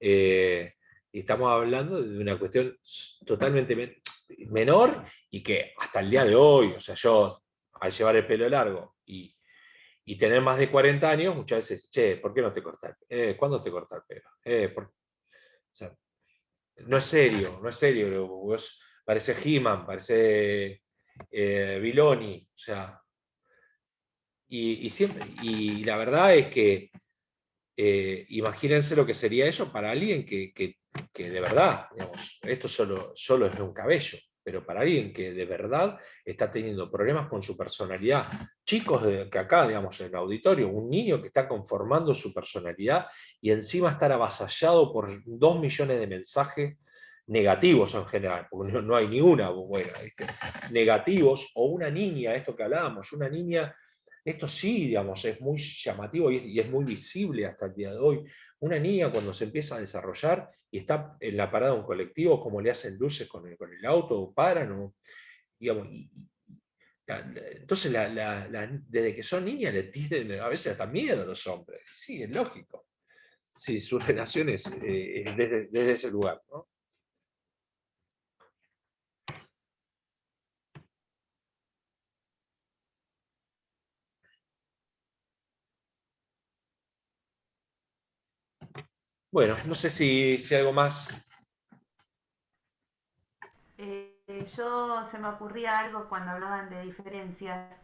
Y estamos hablando de una cuestión totalmente menor y que hasta el día de hoy, o sea, yo al llevar el pelo largo y tener más de 40 años, muchas veces, che, ¿por qué no te cortas? ¿Cuándo te cortas el pelo? O sea, no es serio, no es serio. Vos parece He-Man, parece Viloni, o sea, y la verdad es que imagínense lo que sería eso para alguien que de verdad, digamos, esto solo es de un cabello, pero para alguien que de verdad está teniendo problemas con su personalidad, chicos que acá, digamos, en el auditorio, un niño que está conformando su personalidad y encima estar avasallado por 2 millones de mensajes negativos en general, porque no hay ni una buena, ¿viste? Negativos, o una niña, esto que hablábamos, una niña. Esto sí, digamos, es muy llamativo y es muy visible hasta el día de hoy. Una niña cuando se empieza a desarrollar y está en la parada de un colectivo, como le hacen luces con el auto, o paran, o, digamos, entonces desde que son niñas le tienen a veces hasta miedo a los hombres. Sí, es lógico. Sí, su relación es desde ese lugar, ¿no? Bueno, no sé si algo más. Yo se me ocurría algo cuando hablaban de diferencias.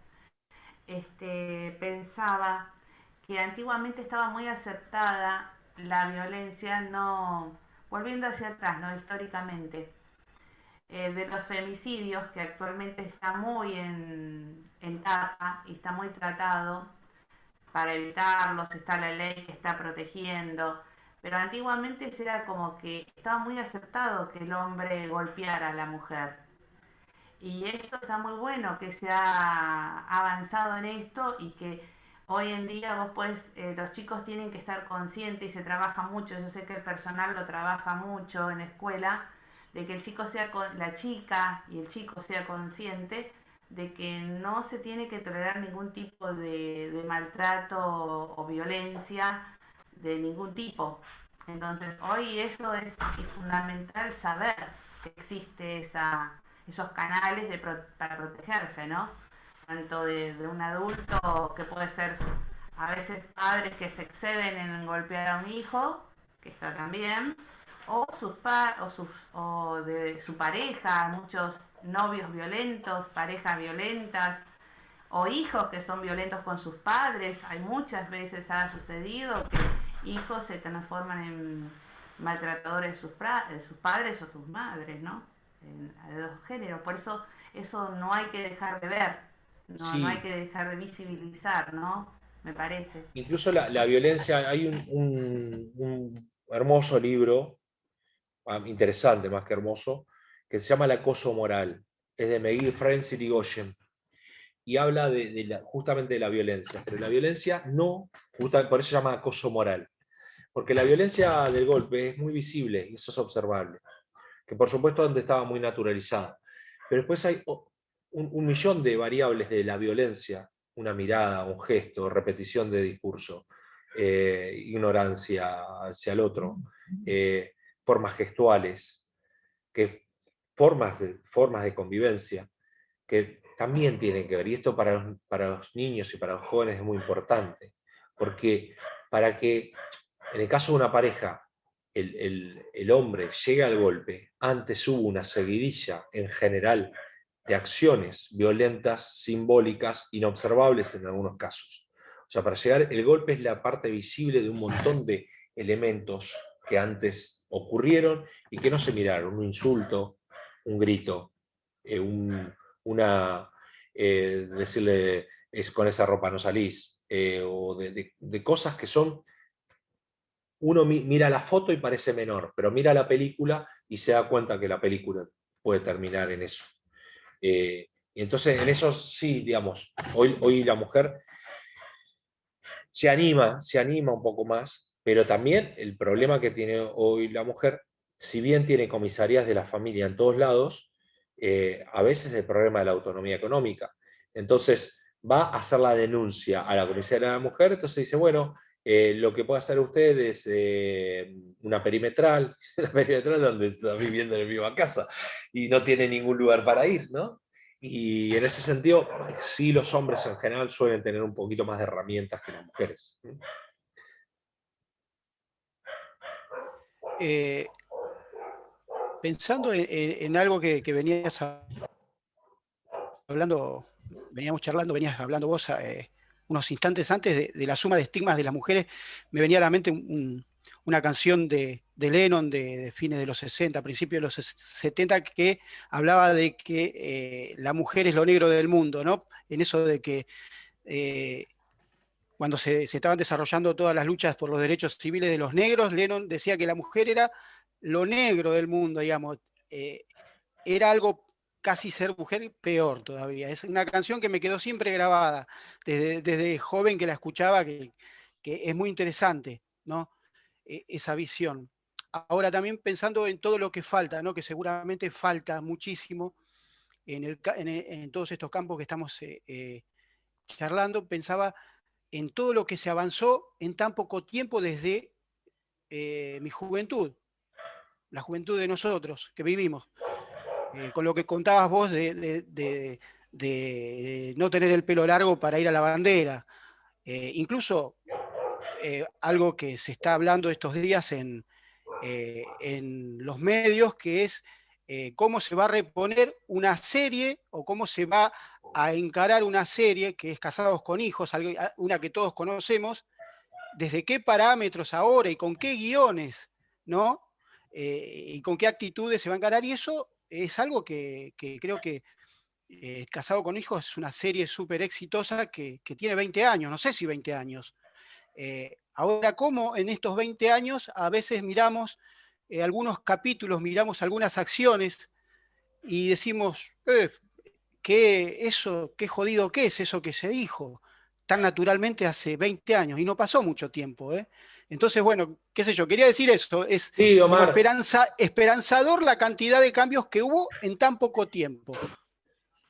Pensaba que antiguamente estaba muy aceptada la violencia, no volviendo hacia atrás, no históricamente, de los femicidios, que actualmente está muy en tapa y está muy tratado. Para evitarlos está la ley que está protegiendo, pero antiguamente era como que estaba muy aceptado que el hombre golpeara a la mujer. Y esto está muy bueno, que se ha avanzado en esto y que hoy en día vos puedes, los chicos tienen que estar conscientes y se trabaja mucho, yo sé que el personal lo trabaja mucho en escuela, de que el chico sea la chica y el chico sea consciente de que no se tiene que tolerar ningún tipo de maltrato o violencia de ningún tipo. Entonces hoy eso es fundamental, saber que existe esos canales para protegerse, ¿no? Tanto de un adulto que puede ser a veces padres que se exceden en golpear a un hijo, que está también, o o de su pareja, muchos novios violentos, parejas violentas, o hijos que son violentos con sus padres. Hay muchas veces ha sucedido que hijos se transforman en maltratadores de sus padres o sus madres, ¿no? De dos géneros. Por eso no hay que dejar de ver, Sí. No hay que dejar de visibilizar, ¿no? Me parece. Incluso la violencia, hay un hermoso libro, interesante más que hermoso, que se llama El acoso moral. Es de McGee, Friends y Irigoyen. Y habla justamente de la violencia. Pero la violencia no, por eso se llama acoso moral. Porque la violencia del golpe es muy visible y eso es observable. Que por supuesto antes estaba muy naturalizada. Pero después hay un millón de variables de la violencia. Una mirada, un gesto, repetición de discurso, ignorancia hacia el otro, formas gestuales, formas de convivencia, que también tienen que ver. Y esto para los niños y para los jóvenes es muy importante. Porque para que, en el caso de una pareja, el hombre llega al golpe, antes hubo una seguidilla en general de acciones violentas, simbólicas, inobservables en algunos casos. O sea, para llegar, el golpe es la parte visible de un montón de elementos que antes ocurrieron y que no se miraron. Un insulto, un grito, decirle con esa ropa no salís, o de cosas que son. Uno mira la foto y parece menor, pero mira la película y se da cuenta que la película puede terminar en eso. Y entonces en eso sí, digamos, hoy la mujer se anima un poco más, pero también el problema que tiene hoy la mujer, si bien tiene comisarías de la familia en todos lados, a veces el problema de la autonomía económica. Entonces va a hacer la denuncia a la comisaría de la mujer, entonces dice, bueno, lo que puede hacer usted es una perimetral donde está viviendo en la misma casa y no tiene ningún lugar para ir, ¿no? Y en ese sentido, sí, los hombres en general suelen tener un poquito más de herramientas que las mujeres. Pensando en algo que venías hablando, venías hablando vos unos instantes antes de la suma de estigmas de las mujeres, me venía a la mente una canción de Lennon de fines de los 60, principios de los 70, que hablaba de que la mujer es lo negro del mundo, ¿no? En eso de que cuando se estaban desarrollando todas las luchas por los derechos civiles de los negros, Lennon decía que la mujer era lo negro del mundo, digamos. Era algo casi ser mujer peor todavía. Es una canción que me quedó siempre grabada, desde joven que la escuchaba, que es muy interesante, ¿no? Esa visión. Ahora también pensando en todo lo que falta, ¿no? Que seguramente falta muchísimo en todos estos campos que estamos charlando, pensaba en todo lo que se avanzó en tan poco tiempo desde mi juventud, la juventud de nosotros que vivimos. Con lo que contabas vos de no tener el pelo largo para ir a la bandera. Incluso algo que se está hablando estos días en los medios, que es cómo se va a reponer una serie o cómo se va a encarar una serie que es Casados con Hijos, una que todos conocemos, desde qué parámetros ahora y con qué guiones, ¿no? Y con qué actitudes se va a encarar. Y eso es algo que creo que Casado con Hijos es una serie súper exitosa que tiene 20 años, no sé si 20 años. Ahora, ¿cómo en estos 20 años a veces miramos algunos capítulos, miramos algunas acciones y decimos, qué jodido que es eso que se dijo tan naturalmente hace 20 años y no pasó mucho tiempo, ¿eh? Entonces, bueno, qué sé yo, quería decir eso, es Sí, como Omar. esperanzador la cantidad de cambios que hubo en tan poco tiempo.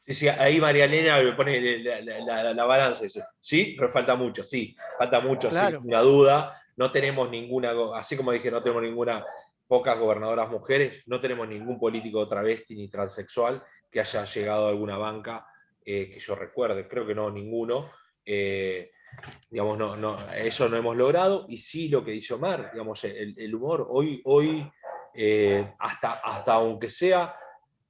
Sí, ahí María Elena me pone la balanza y dice, sí, pero falta mucho, Claro. sin duda. No tenemos ninguna, así como dije, no tenemos ninguna, pocas gobernadoras mujeres, no tenemos ningún político travesti ni transexual que haya llegado a alguna banca que yo recuerde, creo que no, ninguno. Digamos, eso no hemos logrado, y sí lo que dice Omar, digamos, el humor, hoy hasta aunque sea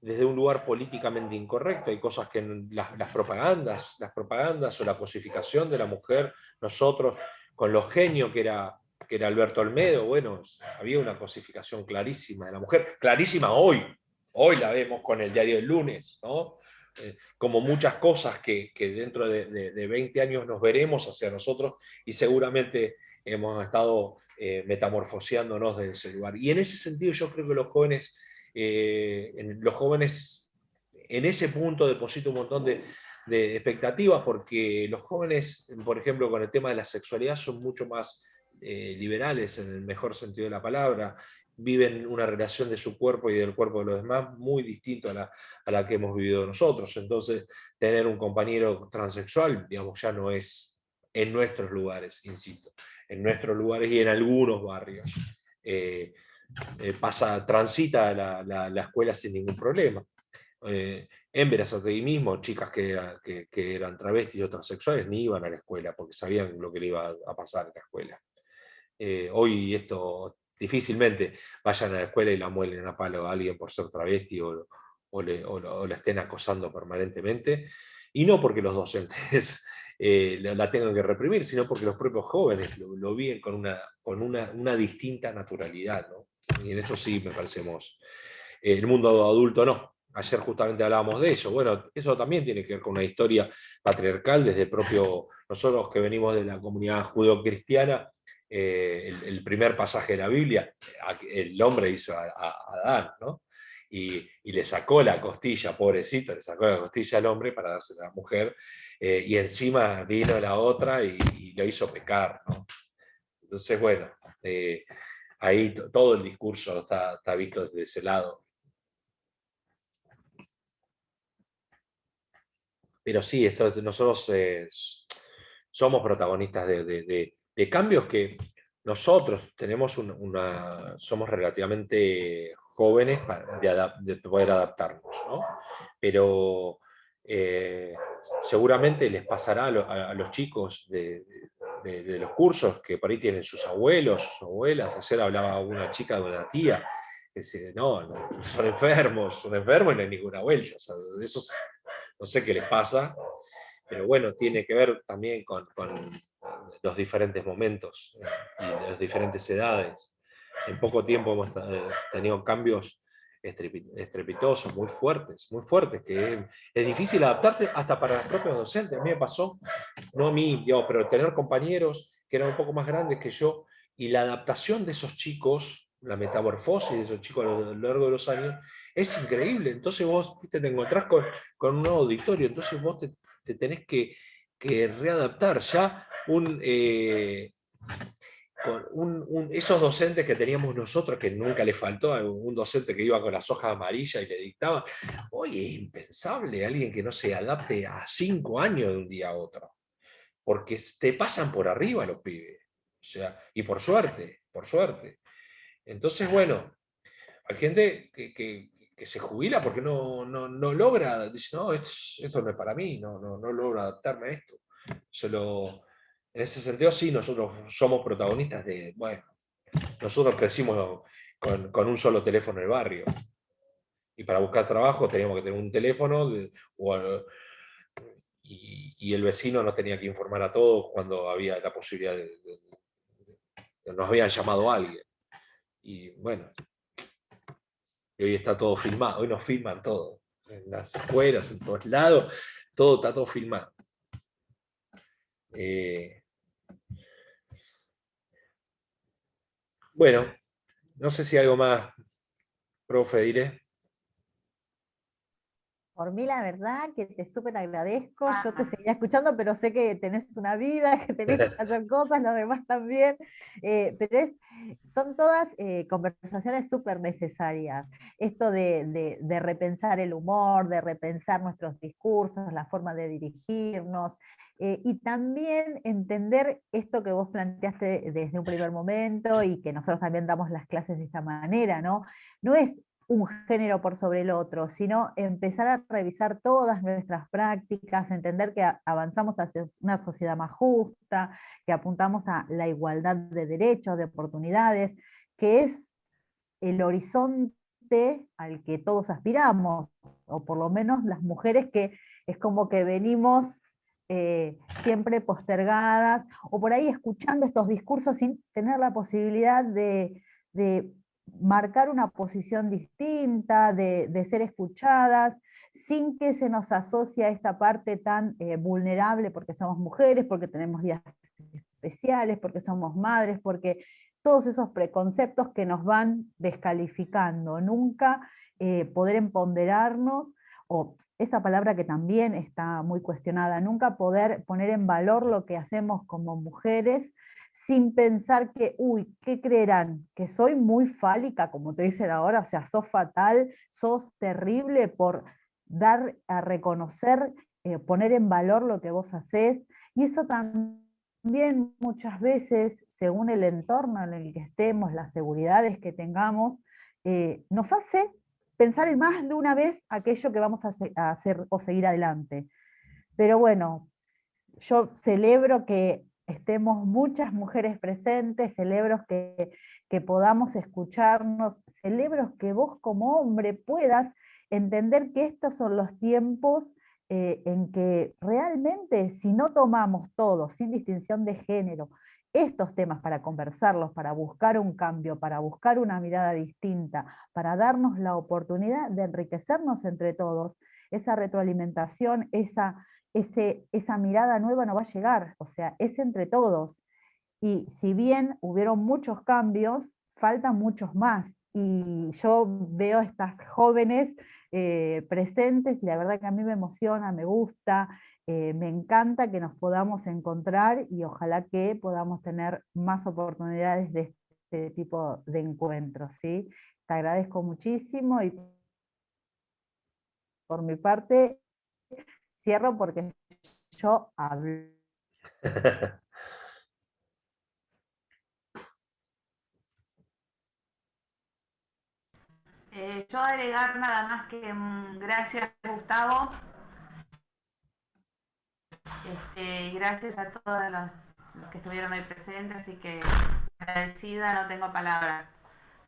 desde un lugar políticamente incorrecto, hay cosas que las propagandas o la cosificación de la mujer, nosotros, con lo genio que era Alberto Olmedo, bueno, había una cosificación clarísima de la mujer, clarísima hoy la vemos con el diario del lunes, ¿no? Como muchas cosas que dentro de 20 años nos veremos hacia nosotros y seguramente hemos estado metamorfoseándonos desde ese lugar. Y en ese sentido yo creo que los jóvenes en ese punto deposito un montón de expectativas, porque los jóvenes, por ejemplo, con el tema de la sexualidad son mucho más liberales en el mejor sentido de la palabra, viven una relación de su cuerpo y del cuerpo de los demás muy distinto a la que hemos vivido nosotros. Entonces, tener un compañero transexual, digamos, ya no es en nuestros lugares, insisto, en nuestros lugares y en algunos barrios. Transita la escuela sin ningún problema. En Berazategui mismo, chicas que eran travestis o transexuales ni iban a la escuela porque sabían lo que le iba a pasar en la escuela. Hoy esto difícilmente vayan a la escuela y la muelen a palo a alguien por ser travesti o la estén acosando permanentemente, y no porque los docentes la tengan que reprimir, sino porque los propios jóvenes lo viven con una distinta naturalidad, ¿no? Y en eso sí me parecemos. El mundo adulto no. Ayer justamente hablábamos de eso. Bueno, eso también tiene que ver con una historia patriarcal desde propio, nosotros que venimos de la comunidad judeocristiana, el primer pasaje de la Biblia, el hombre hizo a Adán, ¿no? Y y le sacó la costilla, pobrecito, le sacó la costilla al hombre para dársela a la mujer, y encima vino la otra y lo hizo pecar, ¿no? Entonces, bueno, ahí todo el discurso está visto desde ese lado. Pero sí, nosotros somos protagonistas de cambios que nosotros tenemos somos relativamente jóvenes de poder adaptarnos, ¿no? Pero seguramente les pasará a los chicos de los cursos que por ahí tienen sus abuelos, sus abuelas. Ayer hablaba una chica de una tía que dice, no, son enfermos y no hay ninguna vuelta. O sea, esos, no sé qué les pasa, pero bueno, tiene que ver también con los diferentes momentos y las diferentes edades. En poco tiempo hemos tenido cambios estrepitosos, muy fuertes, que es difícil adaptarse hasta para los propios docentes. A mí me pasó, no a mí, digamos, pero tener compañeros que eran un poco más grandes que yo, y la adaptación de esos chicos, la metamorfosis de esos chicos a lo largo de los años, es increíble. Entonces vos, ¿viste?, te encontrás con un nuevo auditorio, entonces vos te tenés que readaptar. Ya esos docentes que teníamos nosotros, que nunca le faltó un docente que iba con las hojas amarillas y le dictaba, hoy es impensable alguien que no se adapte a 5 años de un día a otro, porque te pasan por arriba los pibes, o sea, y por suerte. Entonces, bueno, hay gente que se jubila porque no logra, dice, no, esto no es para mí, no logro adaptarme a esto. En ese sentido, sí, nosotros somos protagonistas bueno, nosotros crecimos con un solo teléfono en el barrio, y para buscar trabajo teníamos que tener un teléfono, y el vecino nos tenía que informar a todos cuando había la posibilidad nos habían llamado a alguien. Y bueno, y hoy está todo filmado, hoy nos filman todo, en las escuelas, en todos lados, está todo filmado. Bueno, no sé si algo más, profe, diré. Por mí, la verdad, que te súper agradezco. Yo te seguía escuchando, pero sé que tenés una vida, que tenés que hacer cosas, los demás también. Pero son todas conversaciones súper necesarias. Esto de repensar el humor, de repensar nuestros discursos, la forma de dirigirnos, y también entender esto que vos planteaste desde un primer momento, y que nosotros también damos las clases de esta manera, ¿no? No es un género por sobre el otro, sino empezar a revisar todas nuestras prácticas, entender que avanzamos hacia una sociedad más justa, que apuntamos a la igualdad de derechos, de oportunidades, que es el horizonte al que todos aspiramos, o por lo menos las mujeres, que es como que venimos siempre postergadas, o por ahí escuchando estos discursos sin tener la posibilidad de marcar una posición distinta, de ser escuchadas, sin que se nos asocie a esta parte tan vulnerable, porque somos mujeres, porque tenemos días especiales, porque somos madres, porque todos esos preconceptos que nos van descalificando. Nunca poder empoderarnos, o esa palabra que también está muy cuestionada, nunca poder poner en valor lo que hacemos como mujeres, sin pensar que, uy, ¿qué creerán? Que soy muy fálica, como te dicen ahora, o sea, sos fatal, sos terrible por dar a reconocer, poner en valor lo que vos hacés, y eso también muchas veces, según el entorno en el que estemos, las seguridades que tengamos, nos hace pensar en más de una vez aquello que vamos a hacer o seguir adelante. Pero bueno, yo celebro que estemos muchas mujeres presentes, celebro que podamos escucharnos, celebro que vos como hombre puedas entender que estos son los tiempos en que realmente, si no tomamos todos, sin distinción de género, estos temas para conversarlos, para buscar un cambio, para buscar una mirada distinta, para darnos la oportunidad de enriquecernos entre todos, esa retroalimentación, esa mirada nueva no va a llegar, o sea, es entre todos. Y si bien hubieron muchos cambios, faltan muchos más. y yo veo estas jóvenes presentes y la verdad que a mí me emociona, me gusta, me encanta que nos podamos encontrar y ojalá que podamos tener más oportunidades de este tipo de encuentros, ¿sí? Te agradezco muchísimo y por mi parte cierro porque yo hablo. Yo agregar nada más que gracias Gustavo, y gracias a todos los que estuvieron hoy presentes, así que agradecida, no tengo palabras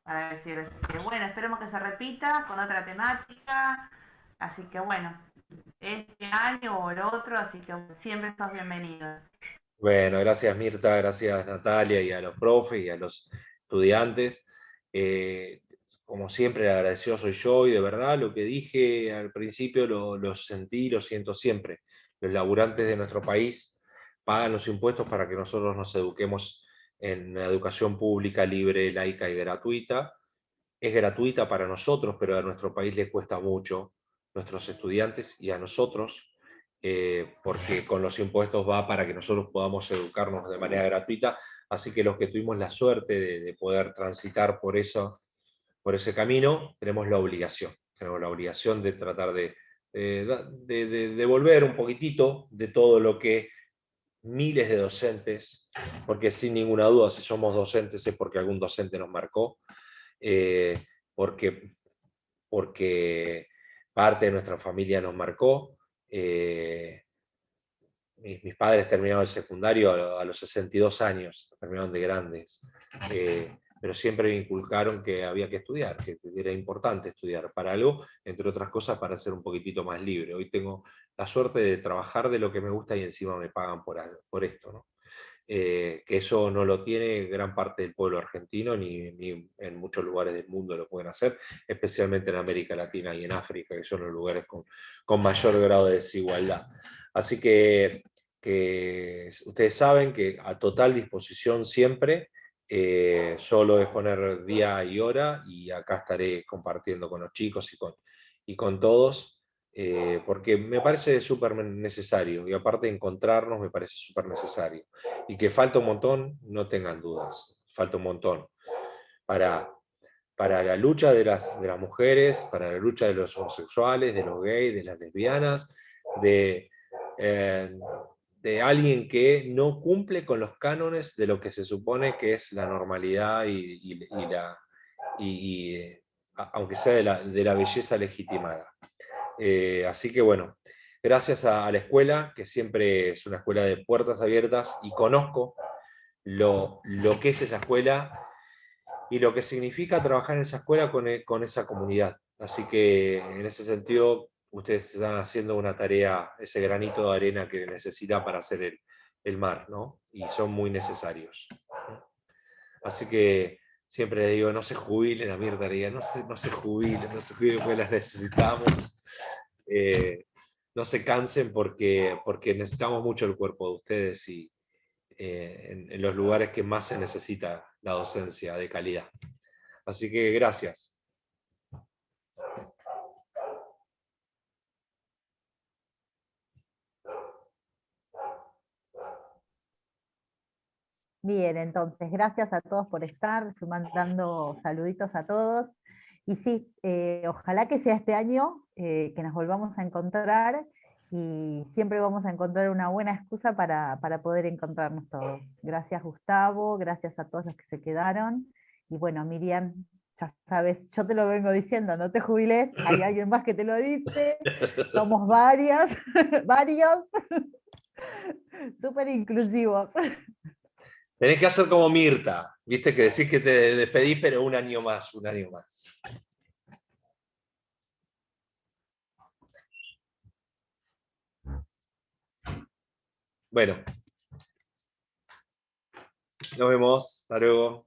para decir. Así que bueno, esperemos que se repita con otra temática, así que bueno, este año o el otro, así que siempre sos bienvenidos. Bueno, gracias Mirta, gracias Natalia y a los profes y a los estudiantes. Como siempre, agradecido soy yo y de verdad lo que dije al principio lo sentí, lo siento siempre. Los laburantes de nuestro país pagan los impuestos para que nosotros nos eduquemos en la educación pública, libre, laica y gratuita. Es gratuita para nosotros, pero a nuestro país le cuesta mucho, nuestros estudiantes y a nosotros, porque con los impuestos va para que nosotros podamos educarnos de manera gratuita, así que los que tuvimos la suerte de poder transitar por ese camino, tenemos la obligación de tratar de devolver un poquitito de todo lo que miles de docentes, porque sin ninguna duda si somos docentes es porque algún docente nos marcó, eh, porque parte de nuestra familia nos marcó. Mis padres terminaron el secundario a los 62 años, terminaron de grandes, pero siempre me inculcaron que había que estudiar, que era importante estudiar para algo, entre otras cosas para ser un poquitito más libre. Hoy tengo la suerte de trabajar de lo que me gusta y encima me pagan por esto, ¿no? Que eso no lo tiene gran parte del pueblo argentino, ni en muchos lugares del mundo lo pueden hacer, especialmente en América Latina y en África, que son los lugares con mayor grado de desigualdad. Así que ustedes saben que a total disposición siempre, solo es poner día y hora, y acá estaré compartiendo con los chicos y con todos, porque me parece súper necesario, y aparte de encontrarnos me parece súper necesario. Y que falta un montón, no tengan dudas, falta un montón para la lucha de las mujeres, para la lucha de los homosexuales, de los gays, de las lesbianas, eh, de alguien que no cumple con los cánones de lo que se supone que es la normalidad aunque sea de la belleza legitimada. Así que bueno, gracias a la escuela, que siempre es una escuela de puertas abiertas, y conozco lo que es esa escuela y lo que significa trabajar en esa escuela con esa comunidad. Así que en ese sentido, ustedes están haciendo una tarea, ese granito de arena que necesita para hacer el mar, ¿no? Y son muy necesarios. Así que siempre les digo, no se jubilen, a Mirta le digo, no se jubilen, porque las necesitamos. No se cansen porque necesitamos mucho el cuerpo de ustedes, y en los lugares que más se necesita la docencia de calidad. Así que gracias. Bien, entonces, gracias a todos por estar, fui mandando saluditos a todos. Y sí, ojalá que sea este año, que nos volvamos a encontrar, y siempre vamos a encontrar una buena excusa para poder encontrarnos todos. Gracias Gustavo, gracias a todos los que se quedaron. Y bueno, Miriam, ya sabes, yo te lo vengo diciendo, no te jubiles, hay alguien más que te lo dice, somos varias, varios, súper inclusivos. Tenés que hacer como Mirta, viste que decís que te despedís, pero un año más, un año más. Bueno, nos vemos, hasta luego.